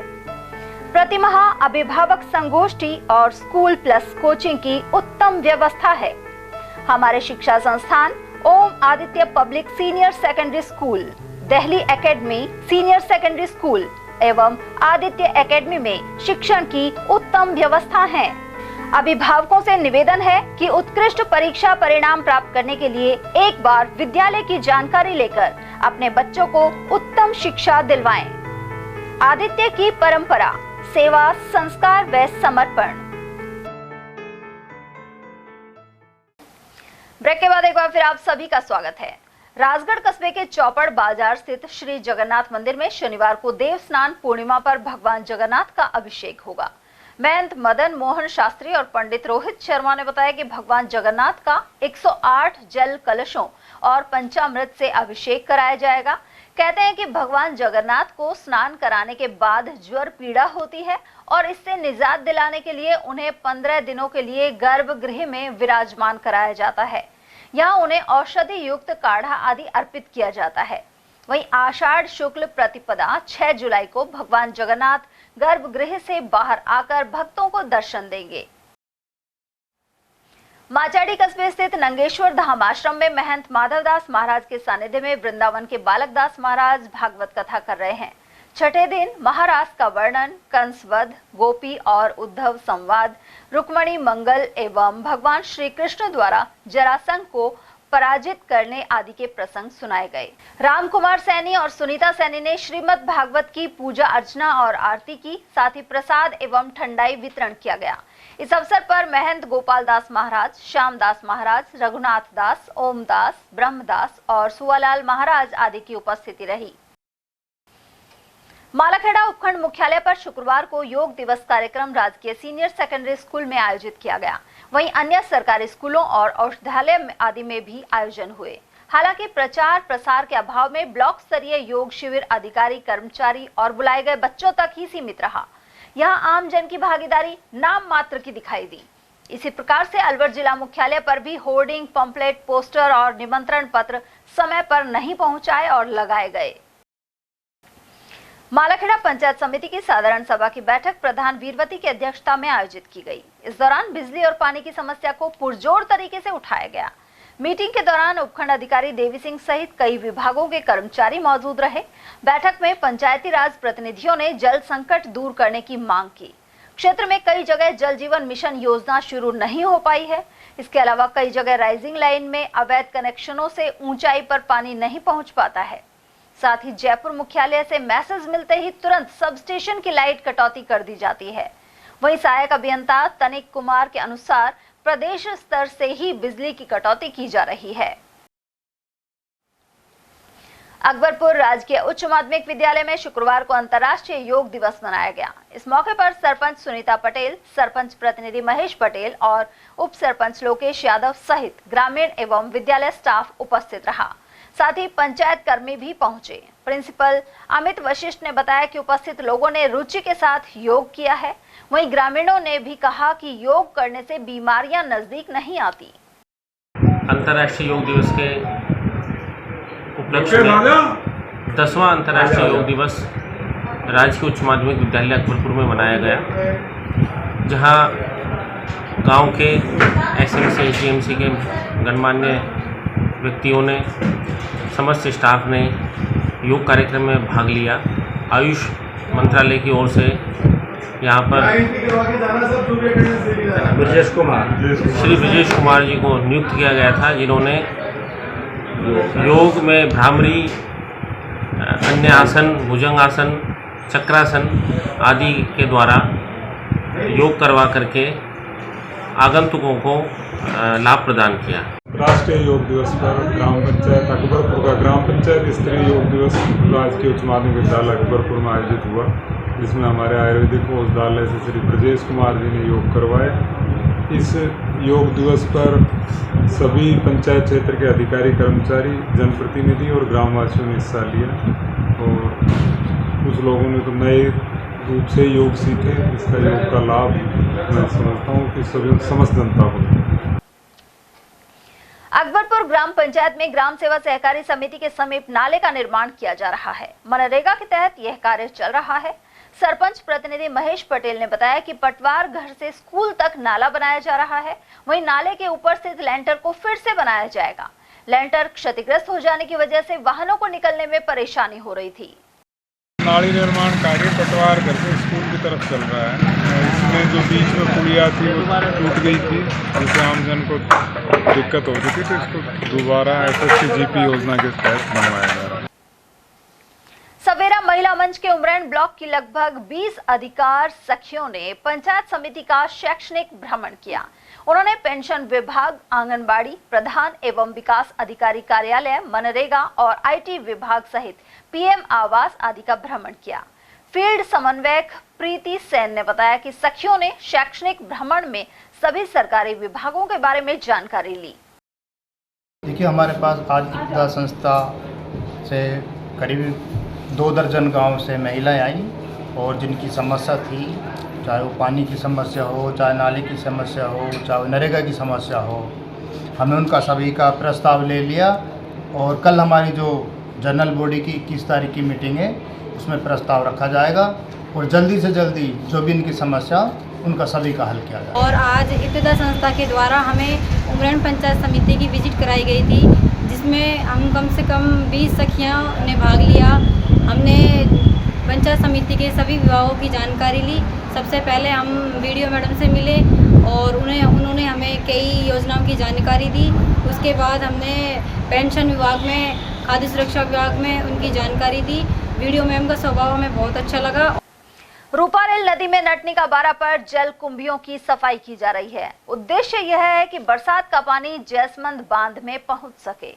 प्रतिमाह अभिभावक संगोष्ठी और स्कूल प्लस कोचिंग की उत्तम व्यवस्था है। हमारे शिक्षा संस्थान Om Aditya public senior secondary school, Delhi academy senior secondary school एवं आदित्य एकेडमी में शिक्षण की उत्तम व्यवस्था है। अभिभावकों से निवेदन है कि उत्कृष्ट परीक्षा परिणाम प्राप्त करने के लिए एक बार विद्यालय की जानकारी लेकर अपने बच्चों को उत्तम शिक्षा दिलवाएं। आदित्य की परंपरा, सेवा, संस्कार व समर्पण। ब्रेक के बाद एक बार फिर आप सभी का स्वागत है। राजगढ़ कस्बे के चौपड़ बाजार स्थित श्री जगन्नाथ मंदिर में शनिवार को देव स्नान पूर्णिमा पर भगवान जगन्नाथ का अभिषेक होगा। महंत मदन मोहन शास्त्री और पंडित रोहित शर्मा ने बताया कि भगवान जगन्नाथ का 108 जल कलशों और पंचामृत से अभिषेक कराया जाएगा। कहते हैं कि भगवान जगन्नाथ को स्नान कराने के बाद ज्वर पीड़ा होती है और इससे निजात दिलाने के लिए उन्हें 15 दिनों के लिए गर्भगृह में विराजमान कराया जाता है। यहाँ उन्हें औषधि युक्त काढ़ा आदि अर्पित किया जाता है। वहीं आषाढ़ शुक्ल प्रतिपदा 6 जुलाई को भगवान जगन्नाथ गर्भगृह से बाहर आकर भक्तों को दर्शन देंगे। माचाडी कस्बे स्थित नंगेश्वर धाम आश्रम में महंत माधवदास महाराज के सानिध्य में वृंदावन के बालकदास महाराज भागवत कथा कर रहे हैं। छठे दिन महाराज का वर्णन, कंसवध, गोपी और उद्धव संवाद, रुक्मणी मंगल एवं भगवान श्री कृष्ण द्वारा जरासंध को पराजित करने आदि के प्रसंग सुनाए गए। राम कुमार सैनी और सुनीता सैनी ने श्रीमद् भागवत की पूजा अर्चना और आरती की, साथ ही प्रसाद एवं ठंडाई वितरण किया गया। इस अवसर पर महंत गोपाल दास महाराज, श्याम दास महाराज, रघुनाथ दास, ओम दास, ब्रह्मदास और सुवालाल महाराज आदि की उपस्थिति रही। मालाखेड़ा उपखंड मुख्यालय पर शुक्रवार को योग दिवस कार्यक्रम राजकीय सीनियर सेकेंडरी स्कूल में आयोजित किया गया। वहीं अन्य सरकारी स्कूलों और औषधालय आदि में भी आयोजन हुए। हालांकि प्रचार प्रसार के अभाव में ब्लॉक स्तरीय योग शिविर अधिकारी, कर्मचारी और बुलाए गए बच्चों तक ही सीमित रहा। यहां आम जन की भागीदारी नाम मात्र की दिखाई दी। इसी प्रकार से अलवर जिला मुख्यालय पर भी होर्डिंग, पंपलेट, पोस्टर और निमंत्रण पत्र समय पर नहीं पहुंचाए और लगाए गए। मालाखेड़ा पंचायत समिति की साधारण सभा की बैठक प्रधान वीरवती की अध्यक्षता में आयोजित की गई। इस दौरान बिजली और पानी की समस्या को पुरजोर तरीके से उठाया गया। मीटिंग के दौरान उपखंड अधिकारी देवी सिंह सहित कई विभागों के कर्मचारी मौजूद रहे। बैठक में पंचायती राज प्रतिनिधियों ने जल संकट दूर करने की मांग की। क्षेत्र में कई जगह जल जीवन मिशन योजना शुरू नहीं हो पाई है। इसके अलावा कई जगह राइजिंग लाइन में अवैध कनेक्शनों से ऊंचाई पर पानी नहीं पहुंच पाता है। साथ ही जयपुर मुख्यालय से मैसेज मिलते ही तुरंत सब स्टेशन की लाइट कटौती कर दी जाती है। वहीं सहायक अभियंता तनिक कुमार के अनुसार प्रदेश स्तर से ही बिजली की कटौती की जा रही है। अकबरपुर राजकीय उच्च माध्यमिक विद्यालय में शुक्रवार को अंतर्राष्ट्रीय योग दिवस मनाया गया। इस मौके पर सरपंच सुनीता पटेल, सरपंच प्रतिनिधि महेश पटेल और उप सरपंच लोकेश यादव सहित ग्रामीण एवं विद्यालय स्टाफ उपस्थित रहा। साथ ही पंचायत कर्मी भी पहुंचे। प्रिंसिपल अमित वशिष्ठ ने बताया कि उपस्थित लोगों ने रुचि के साथ योग किया है। वहीं ग्रामीणों ने भी कहा कि योग करने से बीमारियां नजदीक नहीं आती। अंतर्राष्ट्रीय योग दिवस के उपलक्ष्य में 10वां अंतर्राष्ट्रीय योग दिवस राजकीय उच्च माध्यमिक विद्यालय अकबरपुर में मनाया गया, जहां गांव के एसएमसी एसडीएमसी के गणमान्य व्यक्तियों ने, समस्त स्टाफ ने योग कार्यक्रम में भाग लिया। आयुष मंत्रालय की ओर से यहाँ पर श्री ब्रजेश कुमार जी को नियुक्त किया गया था, जिन्होंने योग में भ्रामरी, अन्य आसन, भुजंगासन, चक्रासन आदि के द्वारा योग करवा करके आगंतुकों को लाभ प्रदान किया। राष्ट्रीय योग दिवस पर ग्राम पंचायत अकबरपुर का ग्राम पंचायत स्तरीय योग दिवस राजकीय उच्च माध्यमिक विद्यालय अकबरपुर में आयोजित हुआ, जिसमें हमारे आयुर्वेदिक औषधालय से श्री ब्रजेश कुमार जी ने योग करवाए। इस योग दिवस पर सभी पंचायत क्षेत्र के अधिकारी, कर्मचारी, जनप्रतिनिधि और ग्रामवासियों ने हिस्सा लिया और कुछ लोगों ने तो नए रूप से योग सीखे। इसका योग का लाभ मैं समझता हूँ कि सभी समस्त जनता को। अकबरपुर ग्राम पंचायत में ग्राम सेवा सहकारी समिति के समीप नाले का निर्माण किया जा रहा है। मनरेगा के तहत यह कार्य चल रहा है। सरपंच प्रतिनिधि महेश पटेल ने बताया कि पटवार घर से स्कूल तक नाला बनाया जा रहा है। वहीं नाले के ऊपर स्थित लेंटर को फिर से बनाया जाएगा। लेंटर क्षतिग्रस्त हो जाने की वजह से वाहनों को निकलने में परेशानी हो रही थी। नाली निर्माण कार्य पटवार घर से स्कूल की तरफ चल रहा है। इसमें जो बीच में पुलिया थी वो टूट गई थी, जिससे आमजन को दिक्कत हो रही थी, तो इसको दोबारा SSCGP योजना के तहत बनवाया जा रहा है। सवेरा महिला मंच के उमरैन ब्लॉक की लगभग 20 अधिकार सखियों ने पंचायत समिति का शैक्षणिक भ्रमण किया। उन्होंने पेंशन विभाग, आंगनबाड़ी प्रधान एवं विकास अधिकारी कार्यालय, मनरेगा और IT विभाग सहित PM आवास आदि का भ्रमण किया। फील्ड समन्वयक प्रीति सेन ने बताया कि सखियों ने शैक्षणिक भ्रमण में सभी सरकारी विभागों के बारे में जानकारी ली। देखिए, हमारे पास आज इब्तिदा संस्था से करीब 2 दर्जन गांव से महिलाएं आई और जिनकी समस्या थी, चाहे वो पानी की समस्या हो, चाहे नाले की समस्या हो, चाहे नरेगा की समस्या हो, हमने उनका सभी का प्रस्ताव ले लिया और कल हमारी जो जनरल बॉडी की 21 तारीख की मीटिंग है उसमें प्रस्ताव रखा जाएगा और जल्दी से जल्दी जो भी इनकी समस्या उनका सभी का हल किया जाएगा। और आज इब्तिदा संस्था के द्वारा हमें उमरैन पंचायत समिति की विजिट कराई गई थी, जिसमें हम कम से कम 20 सखियों ने भाग लिया। हमने पंचायत समिति के सभी विभागों की जानकारी ली। सबसे पहले हम BDO मैडम से मिले और उन्होंने हमें कई योजनाओं की जानकारी दी। उसके बाद हमने पेंशन विभाग में, खाद्य सुरक्षा विभाग में उनकी जानकारी दी। BDO मैम का स्वभाव हमें बहुत अच्छा लगा। रूपारेल नदी में नटनिका बारा पर जल कुंभियों की सफाई की जा रही है। उद्देश्य यह है कि बरसात का पानी जैसमंद बांध में पहुंच सके।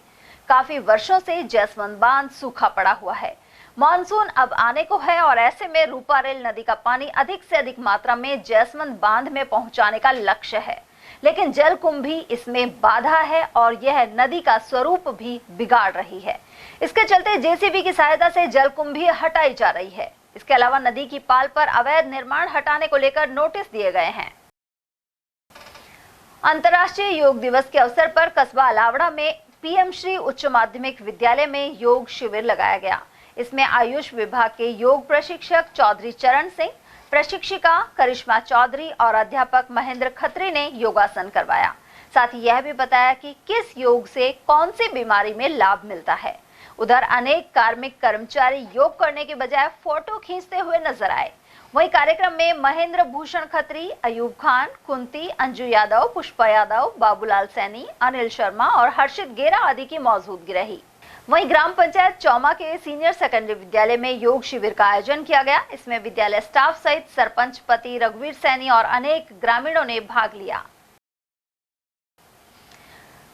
काफी वर्षों से जैसमंद बांध सूखा पड़ा हुआ है। मानसून अब आने को है और ऐसे में रूपारेल नदी का पानी अधिक से अधिक मात्रा में जैसमंद बांध में पहुंचाने का लक्ष्य है, लेकिन जल कुंभी इसमें बाधा है और यह नदी का स्वरूप भी बिगाड़ रही है। इसके चलते JCB की सहायता से जल कुंभी हटाई जा रही है। इसके अलावा नदी की पाल पर अवैध निर्माण हटाने को लेकर नोटिस दिए गए हैं। अंतर्राष्ट्रीय योग दिवस के अवसर पर कस्बा अलावड़ा में PM श्री उच्च माध्यमिक विद्यालय में योग शिविर लगाया गया। इसमें आयुष विभाग के योग प्रशिक्षक चौधरी चरण सिंह, प्रशिक्षिका करिश्मा चौधरी और अध्यापक महेंद्र खत्री ने योगासन करवाया। साथ ही यह भी बताया कि किस योग से कौन सी बीमारी में लाभ मिलता है। उधर अनेक कार्मिक कर्मचारी योग करने के बजाय फोटो खींचते हुए नजर आए। वहीं कार्यक्रम में महेंद्र भूषण खत्री, अयूब खान, कुंती, अंजू यादव, पुष्पा यादव, बाबूलाल सैनी, अनिल शर्मा और हर्षित गेरा आदि की मौजूदगी रही। वहीं ग्राम पंचायत चौमा के सीनियर सेकेंडरी विद्यालय में योग शिविर का आयोजन किया गया। इसमें विद्यालय स्टाफ सहित सरपंच पति रघुवीर सैनी और अनेक ग्रामीणों ने भाग लिया।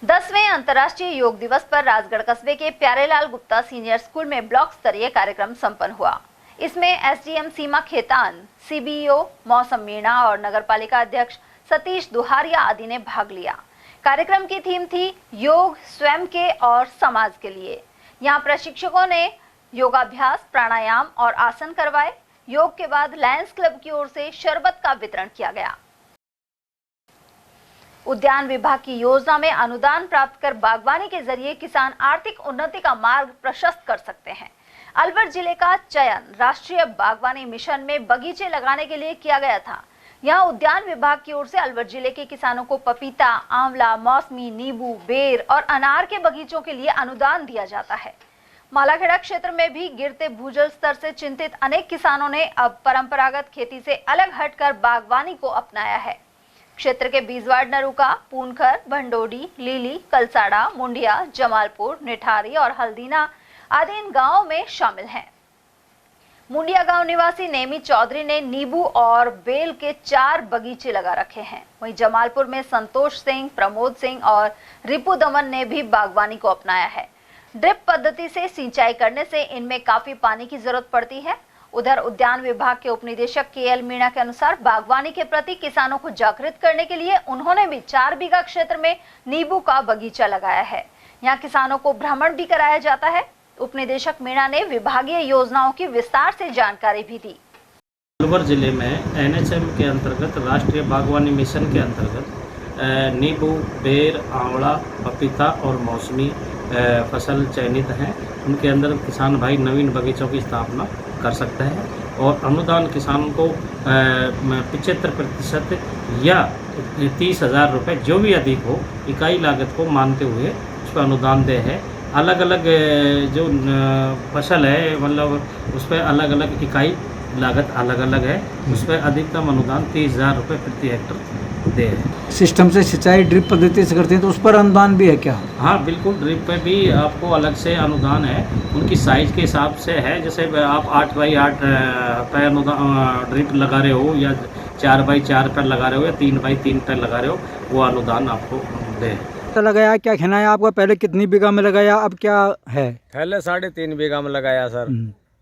10वें अंतर्राष्ट्रीय योग दिवस पर राजगढ़ कस्बे के प्यारेलाल गुप्ता सीनियर स्कूल में ब्लॉक स्तरीय कार्यक्रम संपन्न हुआ। इसमें SDM सीमा खेतान, CBO मौसम मीणा और नगरपालिका अध्यक्ष सतीश दुहारिया आदि ने भाग लिया। कार्यक्रम की थीम थी योग स्वयं के और समाज के लिए। यहाँ प्रशिक्षकों ने योगाभ्यास, प्राणायाम और आसन करवाए। योग के बाद लायंस क्लब की ओर से शरबत का वितरण किया गया। उद्यान विभाग की योजना में अनुदान प्राप्त कर बागवानी के जरिए किसान आर्थिक उन्नति का मार्ग प्रशस्त कर सकते हैं। अलवर जिले का चयन राष्ट्रीय बागवानी मिशन में बगीचे लगाने के लिए किया गया था। यहाँ उद्यान विभाग की ओर से अलवर जिले के किसानों को पपीता, आंवला, मौसमी, नींबू, बेर और अनार के बगीचों के लिए अनुदान दिया जाता है। मालाखेड़ा क्षेत्र में भी गिरते भूजल स्तर से चिंतित अनेक किसानों ने अब परंपरागत खेती से अलग हटकर बागवानी को अपनाया है। क्षेत्र के बीजवाड़, नरुका, पूनखर, भंडोडी, लीली, कलसाड़ा, मुंडिया, जमालपुर, निठारी और हल्दीना आदि इन गांवों में शामिल हैं। मुंडिया गांव निवासी नेमी चौधरी ने नींबू और बेल के 4 बगीचे लगा रखे हैं। वहीं जमालपुर में संतोष सिंह, प्रमोद सिंह और रिपु दमन ने भी बागवानी को अपनाया है। ड्रिप पद्धति से सिंचाई करने से इनमें काफी पानी की जरूरत पड़ती है। उधर उद्यान विभाग के उपनिदेशक KL मीणा के अनुसार बागवानी के प्रति किसानों को जागृत करने के लिए उन्होंने भी 4 बीघा क्षेत्र में नींबू का बगीचा लगाया है। यहाँ किसानों को भ्रमण भी कराया जाता है। उपनिदेशक मीणा ने विभागीय योजनाओं की विस्तार से जानकारी भी दी। अलवर जिले में NHM के अंतर्गत राष्ट्रीय बागवानी मिशन के अंतर्गत नींबू, बेर, आंवला, पपीता और मौसमी फसल चयनित हैं। उनके अंदर किसान भाई नवीन बगीचों की स्थापना कर सकते हैं और अनुदान किसान को 75% या 30,000 रुपये जो भी अधिक हो इकाई लागत को मानते हुए उस पर अनुदान दे है। अलग अलग जो फसल है मतलब उस पर अलग अलग इकाई लागत अलग अलग है, उस पर अधिकतम अनुदान 30,000 रुपये प्रति हेक्टर दे है। सिस्टम से सिंचाई ड्रिप पद्धति से करते हैं तो उस पर अनुदान भी है क्या? हाँ बिल्कुल, ड्रिप पे भी आपको अलग से अनुदान है, उनकी साइज़ के हिसाब से है। जैसे आप 8x8 पे अनुदान ड्रिप लगा रहे हो या 4x4 पे लगा रहे हो या 3x3 पे लगा रहे हो, वो अनुदान आपको दे। तो लगाया क्या कहना है आपका? पहले कितनी बीघा में लगाया, अब क्या है? पहले 3.5 बीघा में लगाया सर,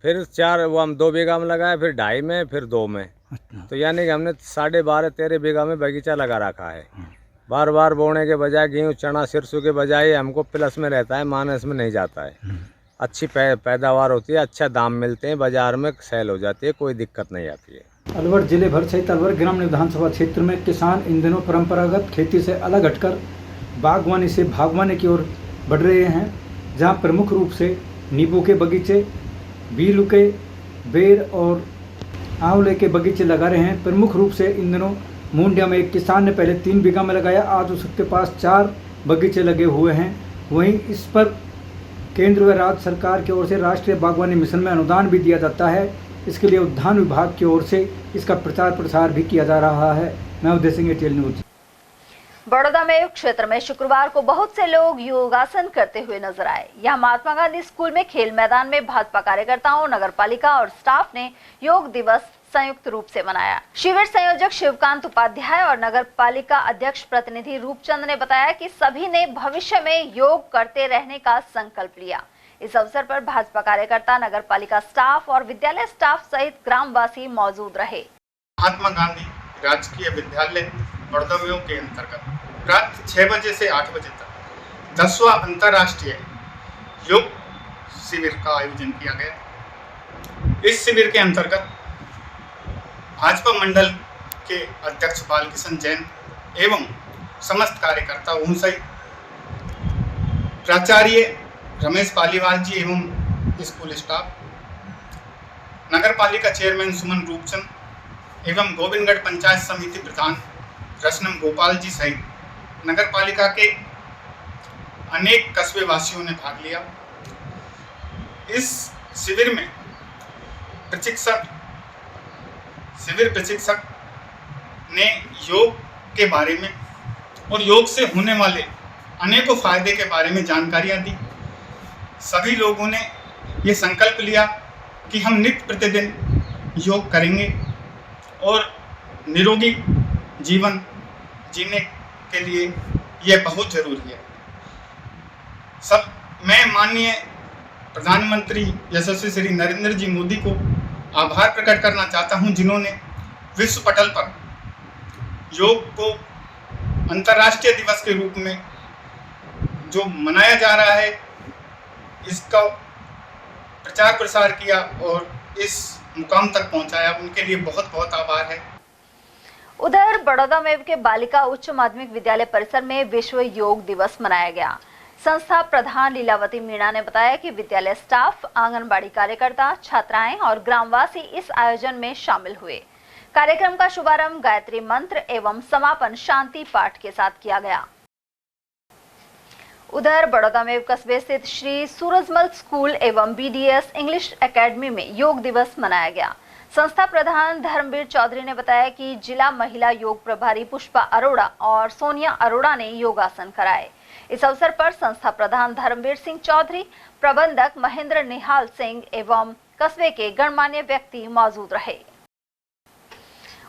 फिर 2 बीघा में लगाया, फिर 2.5 में, फिर 2 में। तो यानी कि हमने 12.5-13 बीघा में बगीचा लगा रखा है। बार बार बोने के बजाय गेहूँ, चना, सरसों के बजाय हमको प्लस में रहता है, माइनस में नहीं जाता है। अच्छी पैदावार होती है, अच्छा दाम मिलते हैं, बाजार में सेल हो जाती है, कोई दिक्कत नहीं आती है। अलवर जिले भर सहित अलवर ग्रामीण विधानसभा क्षेत्र में किसान इन दिनों परंपरागत खेती से अलग हटकर बागवानी से भागवानी की ओर बढ़ रहे हैं, जहां प्रमुख रूप से नींबू के बगीचे, बीलू के, बेर और आंवले के बगीचे लगा रहे हैं। प्रमुख रूप से इन दिनों मुंडिया में एक किसान ने पहले 3 बीघा में लगाया, आज उसके पास 4 बगीचे लगे हुए हैं। वहीं इस पर केंद्र व राज्य सरकार की ओर से राष्ट्रीय बागवानी मिशन में अनुदान भी दिया जाता है। इसके लिए उद्यान विभाग की ओर से इसका प्रचार प्रसार भी किया जा रहा है। मैं उदय सिंह, ATL न्यूज। बड़ौदा में क्षेत्र में शुक्रवार को बहुत से लोग योगासन करते हुए नजर आए। यहां महात्मा गांधी स्कूल में खेल मैदान में भाजपा कार्यकर्ताओं, नगरपालिका और स्टाफ ने योग दिवस संयुक्त रूप से मनाया। शिविर संयोजक शिवकांत उपाध्याय और नगरपालिका अध्यक्ष प्रतिनिधि रूपचंद ने बताया कि सभी ने भविष्य में योग करते रहने का संकल्प लिया। इस अवसर पर भाजपा कार्यकर्ता, नगरपालिका स्टाफ और विद्यालय स्टाफ सहित ग्रामवासी मौजूद रहे। महात्मा गांधी राजकीय विद्यालय बड़ौदा के अंतर्गत रात 6 बजे से 8 बजे तक 10वां अंतर्राष्ट्रीय योग शिविर का आयोजन किया गया। इस शिविर के अंतर्गत भाजपा मंडल के अध्यक्ष बालकिशन जैन एवं समस्त कार्यकर्ता सहित प्राचार्य रमेश पालीवाल जी एवं स्कूल स्टाफ, नगरपालिका चेयरमैन सुमन रूपचंद एवं गोविंदगढ़ पंचायत समिति प्रधान रश्नम गोपाल जी सहित नगरपालिका के अनेक कस्बे वासियों ने भाग लिया। इस शिविर में प्रशिक्षक ने योग के बारे में और योग से होने वाले अनेकों फायदे के बारे में जानकारियां दी। सभी लोगों ने ये संकल्प लिया कि हम नित्य प्रतिदिन योग करेंगे और निरोगी जीवन जीने के लिए यह बहुत जरूरी है। मैं माननीय प्रधानमंत्री यशस्वी श्री नरेंद्र जी मोदी को आभार प्रकट करना चाहता हूं, जिन्होंने विश्व पटल पर योग को अंतर्राष्ट्रीय दिवस के रूप में जो मनाया जा रहा है इसका प्रचार प्रसार किया और इस मुकाम तक पहुंचाया। उनके लिए बहुत बहुत आभार है। उधर बड़ौदा में के बालिका उच्च माध्यमिक विद्यालय परिसर में विश्व योग दिवस मनाया गया। संस्था प्रधान लीलावती मीणा ने बताया कि विद्यालय स्टाफ, आंगनबाड़ी कार्यकर्ता, छात्राएं और ग्रामवासी इस आयोजन में शामिल हुए। कार्यक्रम का शुभारंभ गायत्री मंत्र एवं समापन शांति पाठ के साथ किया गया। उधर बड़ौदा में कस्बे स्थित श्री सूरजमल स्कूल एवं BDS इंग्लिश एकेडमी में योग दिवस मनाया गया। संस्था प्रधान धर्मवीर चौधरी ने बताया कि जिला महिला योग प्रभारी पुष्पा अरोड़ा और सोनिया अरोड़ा ने योगासन कराए। इस अवसर पर संस्था प्रधान धर्मवीर सिंह चौधरी, प्रबंधक महेंद्र निहाल सिंह एवं कस्बे के गणमान्य व्यक्ति मौजूद रहे।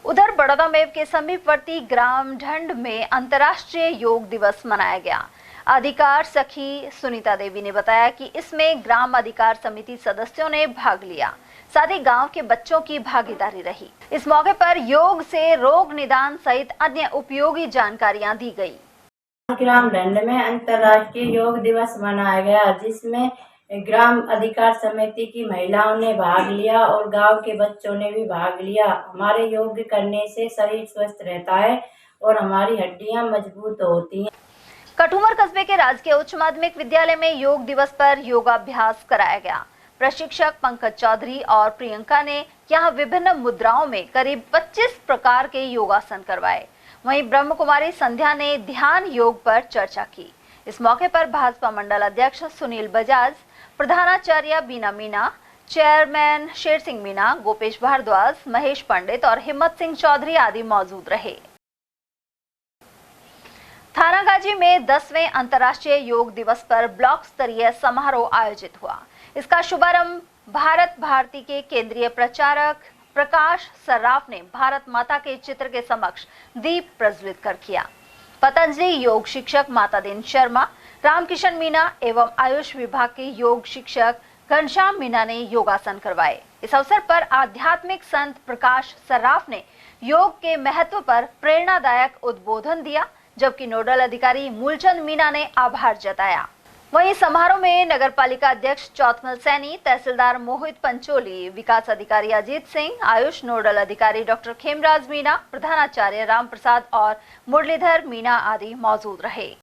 उधर बड़ौदा मेव के समीपवर्ती ग्राम ढंड में अंतर्राष्ट्रीय योग दिवस मनाया गया। अधिकार सखी सुनीता देवी ने बताया कि इसमें ग्राम अधिकार समिति सदस्यों ने भाग लिया, साथ ही गांव के बच्चों की भागीदारी रही। इस मौके पर योग से रोग निदान सहित अन्य उपयोगी जानकारियां दी गई। ग्राम ढंड में अंतर्राष्ट्रीय योग दिवस मनाया गया, जिसमें ग्राम अधिकार समिति की महिलाओं ने भाग लिया और गांव के बच्चों ने भी भाग लिया। हमारे योग करने से शरीर स्वस्थ रहता है और हमारी हड्डियां मजबूत होती हैं। कठुमर कस्बे के राजकीय उच्च माध्यमिक विद्यालय में योग दिवस पर योगाभ्यास कराया गया। प्रशिक्षक पंकज चौधरी और प्रियंका ने यहां विभिन्न मुद्राओं में करीब 25 प्रकार के योगासन करवाए। वहीं ब्रह्म कुमारी संध्या ने ध्यान योग पर चर्चा की। इस मौके पर भाजपा मंडल अध्यक्ष सुनील बजाज, प्रधानाचार्य बीना मीना, चेयरमैन शेर सिंह मीना, गोपेश भारद्वाज, महेश पंडित और हिम्मत सिंह चौधरी आदि मौजूद रहे। थानागाजी में 10वें अंतर्राष्ट्रीय योग दिवस पर ब्लॉक स्तरीय समारोह आयोजित हुआ। इसका शुभारंभ भारत भारती के केंद्रीय प्रचारक प्रकाश सर्राफ ने भारत माता के चित्र के समक्ष दीप प्रज्वलित कर किया। पतंजलि योग शिक्षक मातादीन शर्मा, रामकिशन मीना एवं आयुष विभाग के योग शिक्षक घनश्याम मीना ने योगासन करवाए। इस अवसर पर आध्यात्मिक संत प्रकाश सर्राफ ने योग के महत्व पर प्रेरणादायक उद्बोधन दिया, जबकि नोडल अधिकारी मूलचंद मीना ने आभार जताया। वहीं समारोह में नगरपालिका अध्यक्ष चौथमल सैनी, तहसीलदार मोहित पंचोली, विकास अधिकारी अजीत सिंह, आयुष नोडल अधिकारी डॉक्टर खेमराज मीना, प्रधानाचार्य राम प्रसाद और मुरलीधर मीना आदि मौजूद रहे।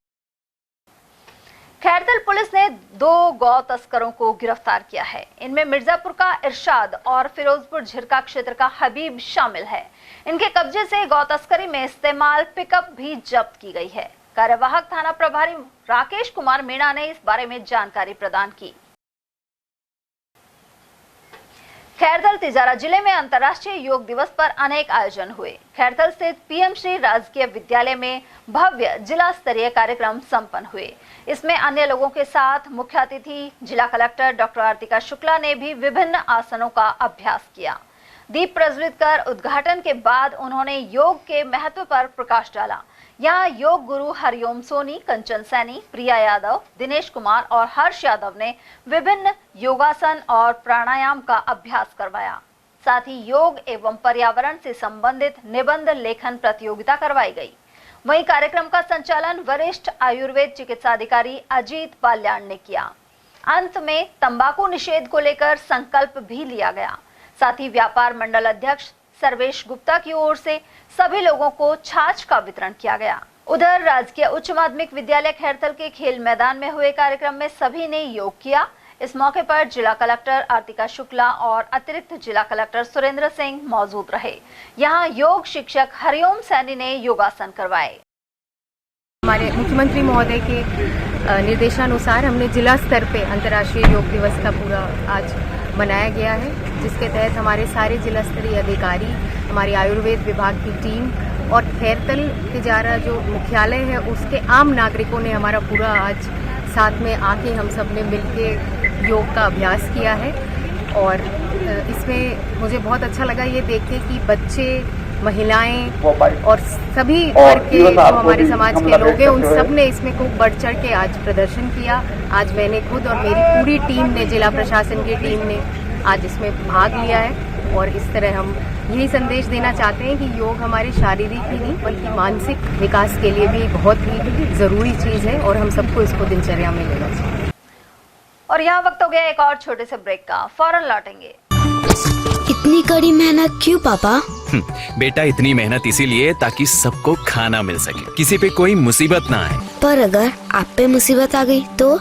खैरतल पुलिस ने 2 गौ तस्करों को गिरफ्तार किया है। इनमें मिर्जापुर का इरशाद और फिरोजपुर झिरका क्षेत्र का हबीब शामिल है। इनके कब्जे से गौ तस्करी में इस्तेमाल पिकअप भी जब्त की गई है। कार्यवाहक थाना प्रभारी राकेश कुमार मीणा ने इस बारे में जानकारी प्रदान की। खैरथल तिजारा जिले में अंतर्राष्ट्रीय योग दिवस पर अनेक आयोजन हुए। खैरथल स्थित पीएम श्री राजकीय विद्यालय में भव्य जिला स्तरीय कार्यक्रम संपन्न हुए। इसमें अन्य लोगों के साथ मुख्य अतिथि जिला कलेक्टर डॉक्टर आरतिका शुक्ला ने भी विभिन्न आसनों का अभ्यास किया। दीप प्रज्वलित कर उद्घाटन के बाद उन्होंने योग के महत्व पर प्रकाश डाला। यहाँ योग गुरु हरिओम सोनी, कंचन सैनी, प्रिया यादव, दिनेश कुमार और हर्ष यादव ने विभिन्न योगासन और प्राणायाम का अभ्यास करवाया। साथ ही योग एवं पर्यावरण से संबंधित निबंध लेखन प्रतियोगिता करवाई गई। वहीं कार्यक्रम का संचालन वरिष्ठ आयुर्वेद चिकित्सा अधिकारी अजीत बाल्याण ने किया। अंत में तंबाकू निषेध को लेकर संकल्प भी लिया गया। साथ ही व्यापार मंडल अध्यक्ष सर्वेश गुप्ता की ओर से सभी लोगों को छाछ का वितरण किया गया। उधर राजकीय उच्च माध्यमिक विद्यालय खैरथल के खेल मैदान में हुए कार्यक्रम में सभी ने योग किया। इस मौके पर जिला कलेक्टर आरतिका शुक्ला और अतिरिक्त जिला कलेक्टर सुरेंद्र सिंह मौजूद रहे। यहाँ योग शिक्षक हरिओम सैनी ने योगासन करवाए। हमारे मुख्यमंत्री महोदय के निर्देशानुसार हमने जिला स्तर पे अंतर्राष्ट्रीय योग दिवस का पूरा आज मनाया गया है, जिसके तहत हमारे सारे जिला स्तरीय अधिकारी, हमारी आयुर्वेद विभाग की टीम और खैरथल तिजारा जो मुख्यालय है उसके आम नागरिकों ने हमारा पूरा आज साथ में आके हम सब ने मिलके योग का अभ्यास किया है। और इसमें मुझे बहुत अच्छा लगा ये देख के कि बच्चे, महिलाएं और सभी वर्ग के जो हमारे समाज के लोग हैं उन सब ने इसमें खूब बढ़ चढ़ के आज प्रदर्शन किया। आज मैंने खुद और मेरी पूरी टीम ने, जिला प्रशासन की टीम ने आज इसमें भाग लिया है। और इस तरह हम यही संदेश देना चाहते हैं कि योग हमारे शारीरिक ही नहीं बल्कि मानसिक विकास के लिए भी बहुत ही ज़रूरी चीज़ है और हम सबको इसको दिनचर्या में लेना चाहिए। और यहाँ वक्त हो गया एक और छोटे से ब्रेक का, फौरन लौटेंगे। इतनी कड़ी मेहनत क्यों पापा? बेटा इतनी मेहनत इसीलिए ताकि सबको खाना मिल सके, किसी पे कोई मुसीबत ना आए। पर अगर आप पे मुसीबत आ गई तो?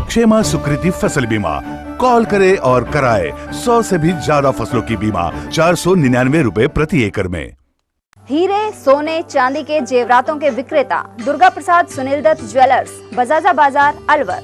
क्षेमा सुकृति फसल बीमा, कॉल करे और कराए 100 से भी ज्यादा फसलों की बीमा 499 रुपए प्रति एकड़ में। हीरे, सोने, चांदी के जेवरातों के विक्रेता दुर्गा प्रसाद सुनील दत्त ज्वेलर्स, बजाजा बाजार, अलवर।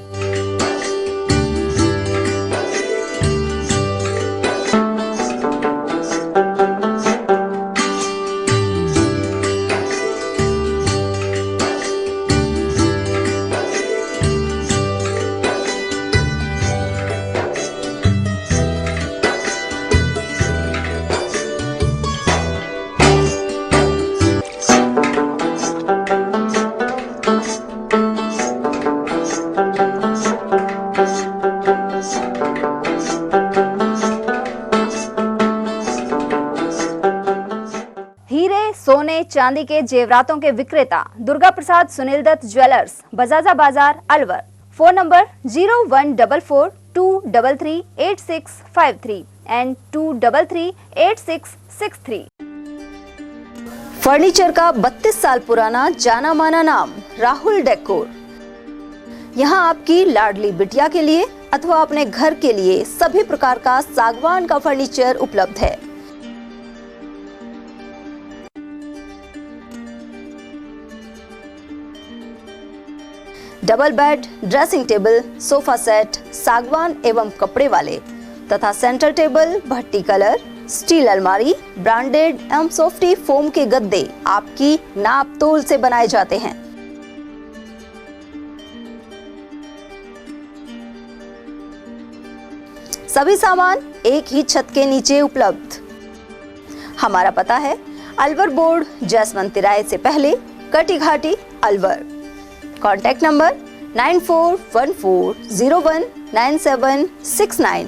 सोने चांदी के जेवरातों के विक्रेता दुर्गा प्रसाद सुनील दत्त ज्वेलर्स, बजाजा बाजार, Alwar. Phone number 0144233853 and 2338663। Furniture का 32 साल पुराना जाना माना नाम राहुल डेकोर। यहाँ आपकी लाडली बिटिया के लिए अथवा अपने घर के लिए सभी प्रकार का सागवान का फर्नीचर उपलब्ध है। Double bed, dressing table, sofa set सागवान एवं कपड़े वाले तथा सेंटर टेबल, भट्टी कलर, स्टील अलमारी, ब्रांडेड एवं सॉफ्टी फोम के गद्दे आपकी नाप तोल से बनाए जाते हैं। सभी सामान एक ही छत के नीचे उपलब्ध। हमारा पता है अलवर बोर्ड, जसवंत तिराहे से पहले, Kati Ghati, Alwar. Contact number 9414019769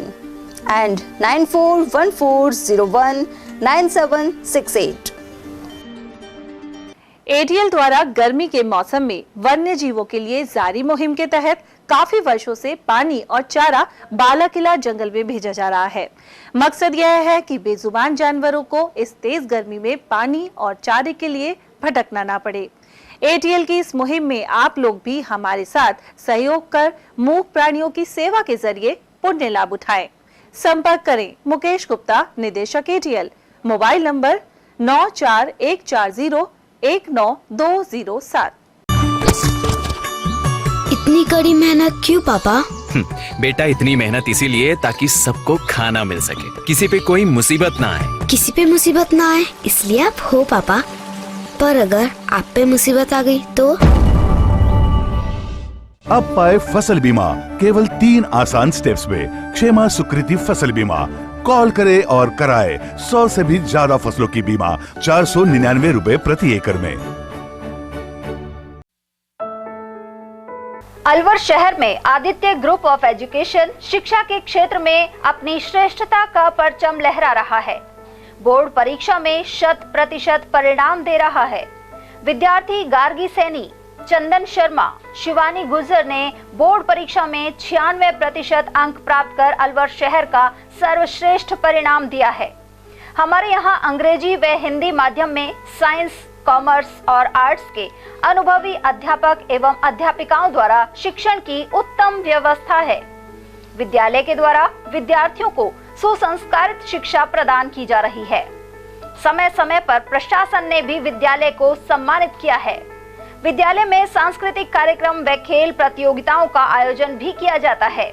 and 9414019768। ATL द्वारा गर्मी के मौसम में वन्य जीवों के लिए जारी मुहिम के तहत काफी वर्षों से पानी और चारा बालाकिला जंगल में भेजा जा रहा है। मकसद यह है कि बेजुबान जानवरों को इस तेज गर्मी में पानी और चारे के लिए भटकना ना पड़े। एटीएल की इस मुहिम में आप लोग भी हमारे साथ सहयोग कर मूक प्राणियों की सेवा के जरिए पुण्य लाभ उठाएं। संपर्क करें मुकेश गुप्ता, निदेशक एटीएल, मोबाइल नंबर 9414019207। इतनी कड़ी मेहनत क्यों पापा? बेटा इतनी मेहनत इसीलिए ताकि सबको खाना मिल सके, किसी पे कोई मुसीबत ना आए। किसी पे मुसीबत ना आए इसलिए आप हो पापा, पर अगर आप पे मुसीबत आ गई तो? अब पाए फसल बीमा केवल 3 आसान स्टेप्स में। क्षेमा सुकृति फसल बीमा। कॉल करें और कराए 100 से भी ज्यादा फसलों की बीमा 499 रुपए प्रति एकड़ में। अलवर शहर में आदित्य ग्रुप ऑफ एजुकेशन शिक्षा के क्षेत्र में अपनी श्रेष्ठता का परचम लहरा रहा है। बोर्ड परीक्षा में 100% परिणाम दे रहा है। विद्यार्थी गार्गी सैनी, चंदन शर्मा, शिवानी गुर्जर ने बोर्ड परीक्षा में 96% अंक प्राप्त कर अलवर शहर का सर्वश्रेष्ठ परिणाम दिया है। हमारे यहाँ अंग्रेजी व हिंदी माध्यम में साइंस, कॉमर्स और आर्ट्स के अनुभवी अध्यापक एवं अध्यापिकाओं द्वारा शिक्षण की उत्तम व्यवस्था है। विद्यालय के द्वारा विद्यार्थियों को सुसंस्कारित शिक्षा प्रदान की जा रही है। समय समय पर प्रशासन ने भी विद्यालय को सम्मानित किया है। विद्यालय में सांस्कृतिक कार्यक्रम व खेल प्रतियोगिताओं का आयोजन भी किया जाता है।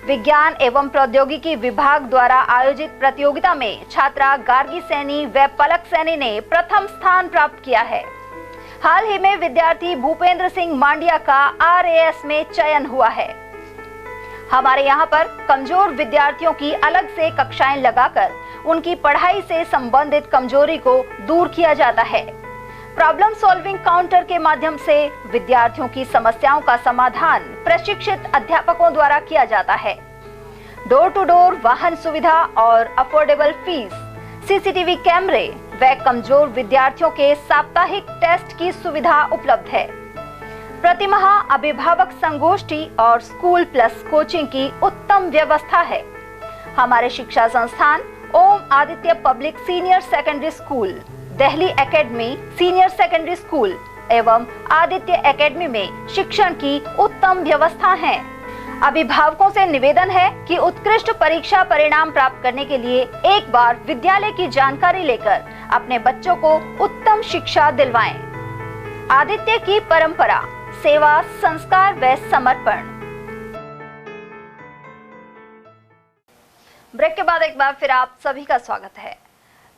विज्ञान एवं प्रौद्योगिकी विभाग द्वारा आयोजित प्रतियोगिता में छात्रा गार्गी सैनी व पलक सैनी ने प्रथम स्थान प्राप्त किया है। हाल ही में विद्यार्थी भूपेंद्र सिंह मांडिया का RAS में चयन हुआ है। हमारे यहाँ पर कमजोर विद्यार्थियों की अलग से कक्षाएं लगाकर उनकी पढ़ाई से संबंधित कमजोरी को दूर किया जाता है। प्रॉब्लम सॉल्विंग काउंटर के माध्यम से विद्यार्थियों की समस्याओं का समाधान प्रशिक्षित अध्यापकों द्वारा किया जाता है। डोर टू डोर वाहन सुविधा और अफोर्डेबल फीस, CCTV कैमरे व कमजोर विद्यार्थियों के साप्ताहिक टेस्ट की सुविधा उपलब्ध है। प्रतिमाह अभिभावक संगोष्ठी और स्कूल प्लस कोचिंग की उत्तम व्यवस्था है। हमारे शिक्षा संस्थान Om Aditya public senior secondary school, Delhi academy senior secondary school एवं आदित्य एकेडमी में शिक्षण की उत्तम व्यवस्था है। अभिभावकों से निवेदन है कि उत्कृष्ट परीक्षा परिणाम प्राप्त करने के लिए एक बार विद्यालय की जानकारी लेकर अपने बच्चों को उत्तम शिक्षा दिलवाएं। आदित्य की परंपरा, सेवा, संस्कार व समर्पण। ब्रेक के बाद एक बार फिर आप सभी का स्वागत है।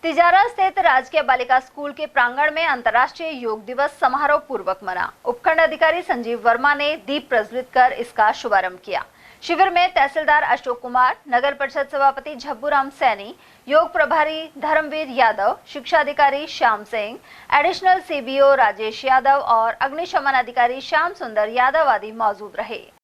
तिजारा स्थित राजकीय बालिका स्कूल के प्रांगण में अंतर्राष्ट्रीय योग दिवस समारोह पूर्वक मना। उपखंड अधिकारी संजीव वर्मा ने दीप प्रज्वलित कर इसका शुभारंभ किया। शिविर में तहसीलदार अशोक कुमार, नगर परिषद सभापति झब्बूराम सैनी, योग प्रभारी धर्मवीर यादव, शिक्षा अधिकारी श्याम सिंह, एडिशनल CBO राजेश यादव और अग्निशमन अधिकारी श्याम सुंदर यादव आदि मौजूद रहे।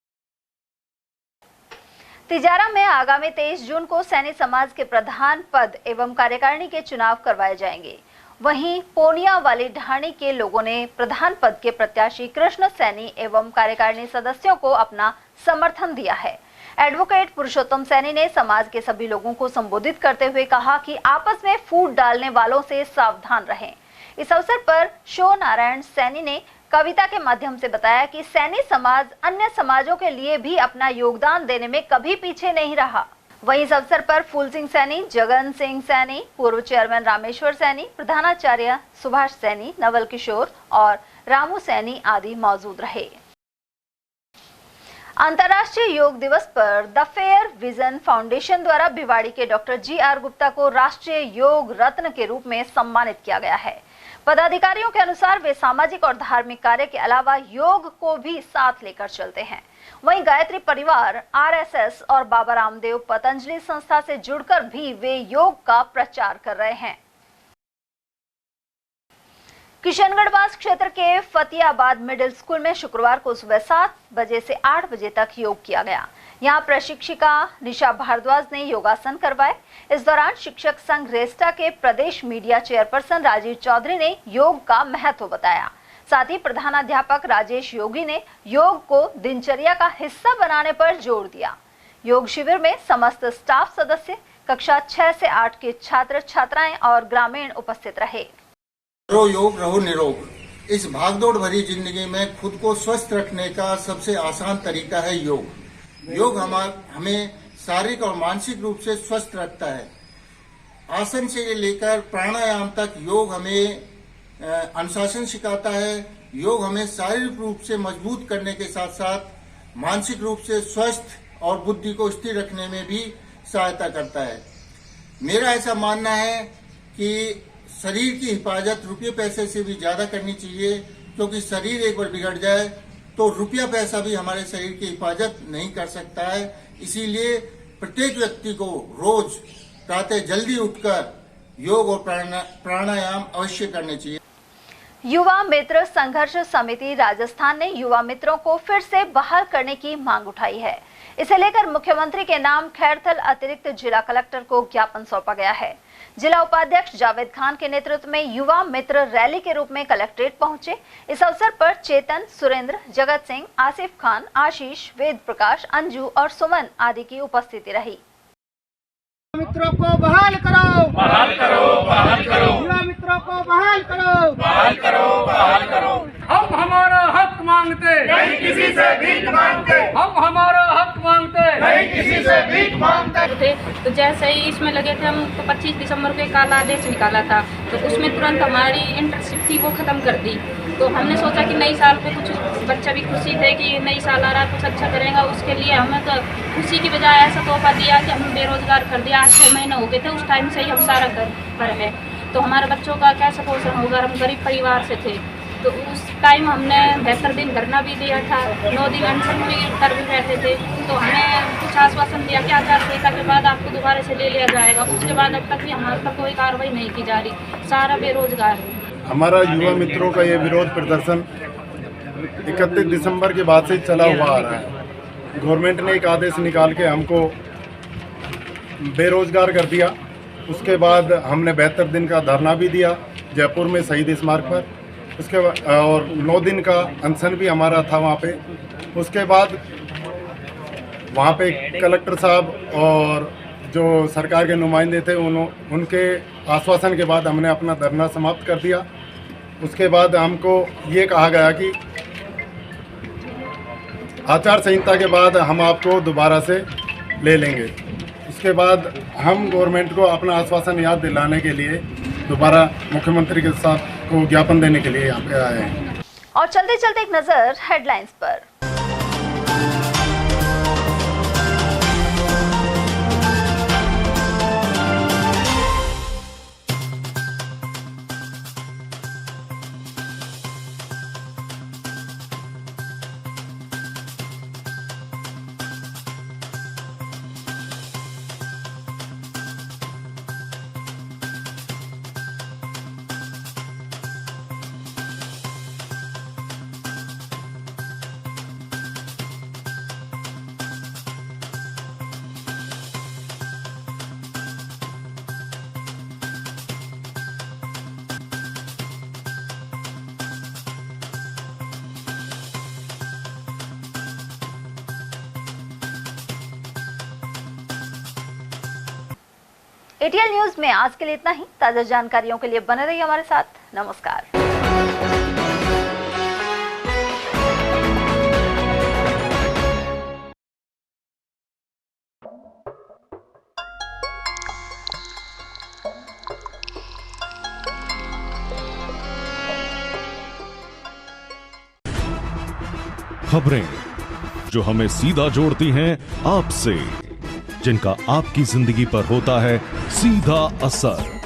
तिजारा में आगामी 23 जून को सैनी समाज के प्रधान पद एवं कार्यकारिणी के चुनाव करवाए जाएंगे। वहीं पोनिया वाली ढाणी के लोगों ने प्रधान पद के प्रत्याशी कृष्ण सैनी एवं कार्यकारिणी सदस्यों को अपना समर्थन दिया है। एडवोकेट पुरुषोत्तम सैनी ने समाज के सभी लोगों को संबोधित करते हुए कहा कि आपस में फूट डालने वालों से सावधान रहें। इस अवसर पर शो नारायण सैनी ने कविता के माध्यम से बताया कि सैनी समाज अन्य समाजों के लिए भी अपना योगदान देने में कभी पीछे नहीं रहा। वहीं इस अवसर पर फूल सिंह सैनी, जगन सिंह सैनी, पूर्व चेयरमैन रामेश्वर सैनी, प्रधानाचार्य सुभाष सैनी, नवल किशोर और रामू सैनी आदि मौजूद रहे। अंतर्राष्ट्रीय योग दिवस पर द फेयर विजन फाउंडेशन द्वारा भिवाड़ी के डॉक्टर GR गुप्ता को राष्ट्रीय योग रत्न के रूप में सम्मानित किया गया है। पदाधिकारियों के अनुसार वे सामाजिक और धार्मिक कार्य के अलावा योग को भी साथ लेकर चलते हैं। वहीं गायत्री परिवार, RSS और बाबा रामदेव पतंजलि संस्था से जुड़कर भी वे योग का प्रचार कर रहे हैं। किशनगढ़ बास क्षेत्र के फतियाबाद मिडिल स्कूल में शुक्रवार को सुबह 7 बजे से 8 बजे तक योग किया गया। यहां प्रशिक्षिका निशा भारद्वाज ने योगासन करवाए। इस दौरान शिक्षक संघ रेस्टा के प्रदेश मीडिया चेयरपर्सन राजीव चौधरी ने योग का महत्व बताया। साथ ही प्रधानाध्यापक राजेश योगी ने योग को दिनचर्या का हिस्सा बनाने पर जोर दिया। योग शिविर में समस्त स्टाफ सदस्य, कक्षा 6 से 8 के छात्र छात्राएं और ग्रामीण उपस्थित रहे। करो योग, रहो निरोग। इस भागदौड़ भरी जिंदगी में खुद को स्वस्थ रखने का सबसे आसान तरीका है योग। योग हमें शारीरिक और मानसिक रूप से स्वस्थ रखता है। आसन से लेकर प्राणायाम तक योग हमें अनुशासन सिखाता है। योग हमें शारीरिक रूप से मजबूत करने के साथ साथ मानसिक रूप से स्वस्थ और बुद्धि को स्थिर रखने में भी सहायता करता है। मेरा ऐसा मानना है कि शरीर की हिफाजत रुपये पैसे से भी ज्यादा करनी चाहिए, क्योंकि शरीर एक बार बिगड़ जाए तो रुपया पैसा भी हमारे शरीर की हिफाजत नहीं कर सकता है। इसीलिए प्रत्येक व्यक्ति को रोज प्रातः जल्दी उठकर योग और प्राणायाम अवश्य करने चाहिए। युवा मित्र संघर्ष समिति राजस्थान ने युवा मित्रों को फिर से बहाल करने की मांग उठाई है। इसे लेकर मुख्यमंत्री के नाम खैरथल अतिरिक्त जिला कलेक्टर को ज्ञापन सौंपा गया है। जिला उपाध्यक्ष जावेद खान के नेतृत्व में युवा मित्र रैली के रूप में कलेक्ट्रेट पहुंचे। इस अवसर पर चेतन, सुरेंद्र, जगत सिंह, आसिफ खान, आशीष, वेद प्रकाश, अंजू और सुमन आदि की उपस्थिति रही। मित्रों को बहाल करो, बहाल करो, बहाल करो। युवा मित्रों को बहाल करो, बहाल करो, बहाल करो। हम हमारा हक मांगते, नहीं किसी से भीख मांगते। हम हमारा हक मांगते, नहीं किसी से भीख मांगते थे। तो जैसे ही इसमें लगे थे हम, तो 25 दिसंबर को एक काला आदेश निकाला था, तो उसमें तुरंत हमारी इंटर्नशिप थी वो खत्म कर दी। तो हमने सोचा कि नई साल पे कुछ बच्चा भी खुशी थे कि नई साल आ रहा है, कुछ अच्छा करेगा। उसके लिए हमें तो खुशी की बजाय ऐसा तोहफा दिया कि हम बेरोजगार कर दिया। 6 महीने हो गए थे, उस टाइम से ही हम सारा कर रहे हैं। तो हमारे बच्चों का कैसे पोषण होगा, हम गरीब परिवार से थे। तो उस टाइम हमने 72 दिन धरना भी दिया था, 9 दिन अनशन भी कर भी बैठे थे। तो हमें कुछ आश्वासन दिया कि आचार संहिता के बाद आपको दोबारा से ले लिया जाएगा। उसके बाद अब तक भी हमारे पर कोई कार्रवाई नहीं की जा रही, सारा बेरोजगार है। हमारा युवा मित्रों का ये विरोध प्रदर्शन 31 दिसंबर के बाद से चला हुआ आ रहा है। गवर्नमेंट ने एक आदेश निकाल के हमको बेरोजगार कर दिया। उसके बाद हमने 72 दिन का धरना भी दिया जयपुर में शहीद स्मारक पर। उसके बाद और 9 दिन का अनशन भी हमारा था वहाँ पे। उसके बाद वहाँ पे कलेक्टर साहब और जो सरकार के नुमाइंदे थे उनके आश्वासन के बाद हमने अपना धरना समाप्त कर दिया। उसके बाद हमको ये कहा गया कि आचार संहिता के बाद हम आपको दोबारा से ले लेंगे। उसके बाद हम गवर्नमेंट को अपना आश्वासन याद दिलाने के लिए दोबारा मुख्यमंत्री के साथ को ज्ञापन देने के लिए यहाँ पे आए हैं। और चलते चलते एक नजर हेडलाइंस पर। एटीएल न्यूज में आज के लिए इतना ही। ताजा जानकारियों के लिए बने रहिए हमारे साथ। नमस्कार। खबरें जो हमें सीधा जोड़ती हैं आपसे, जिनका आपकी जिंदगी पर होता है सीधा असर।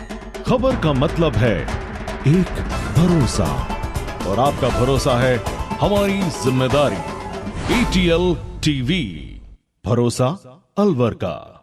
खबर का मतलब है एक भरोसा, और आपका भरोसा है हमारी जिम्मेदारी। ATL TV, भरोसा अलवर का।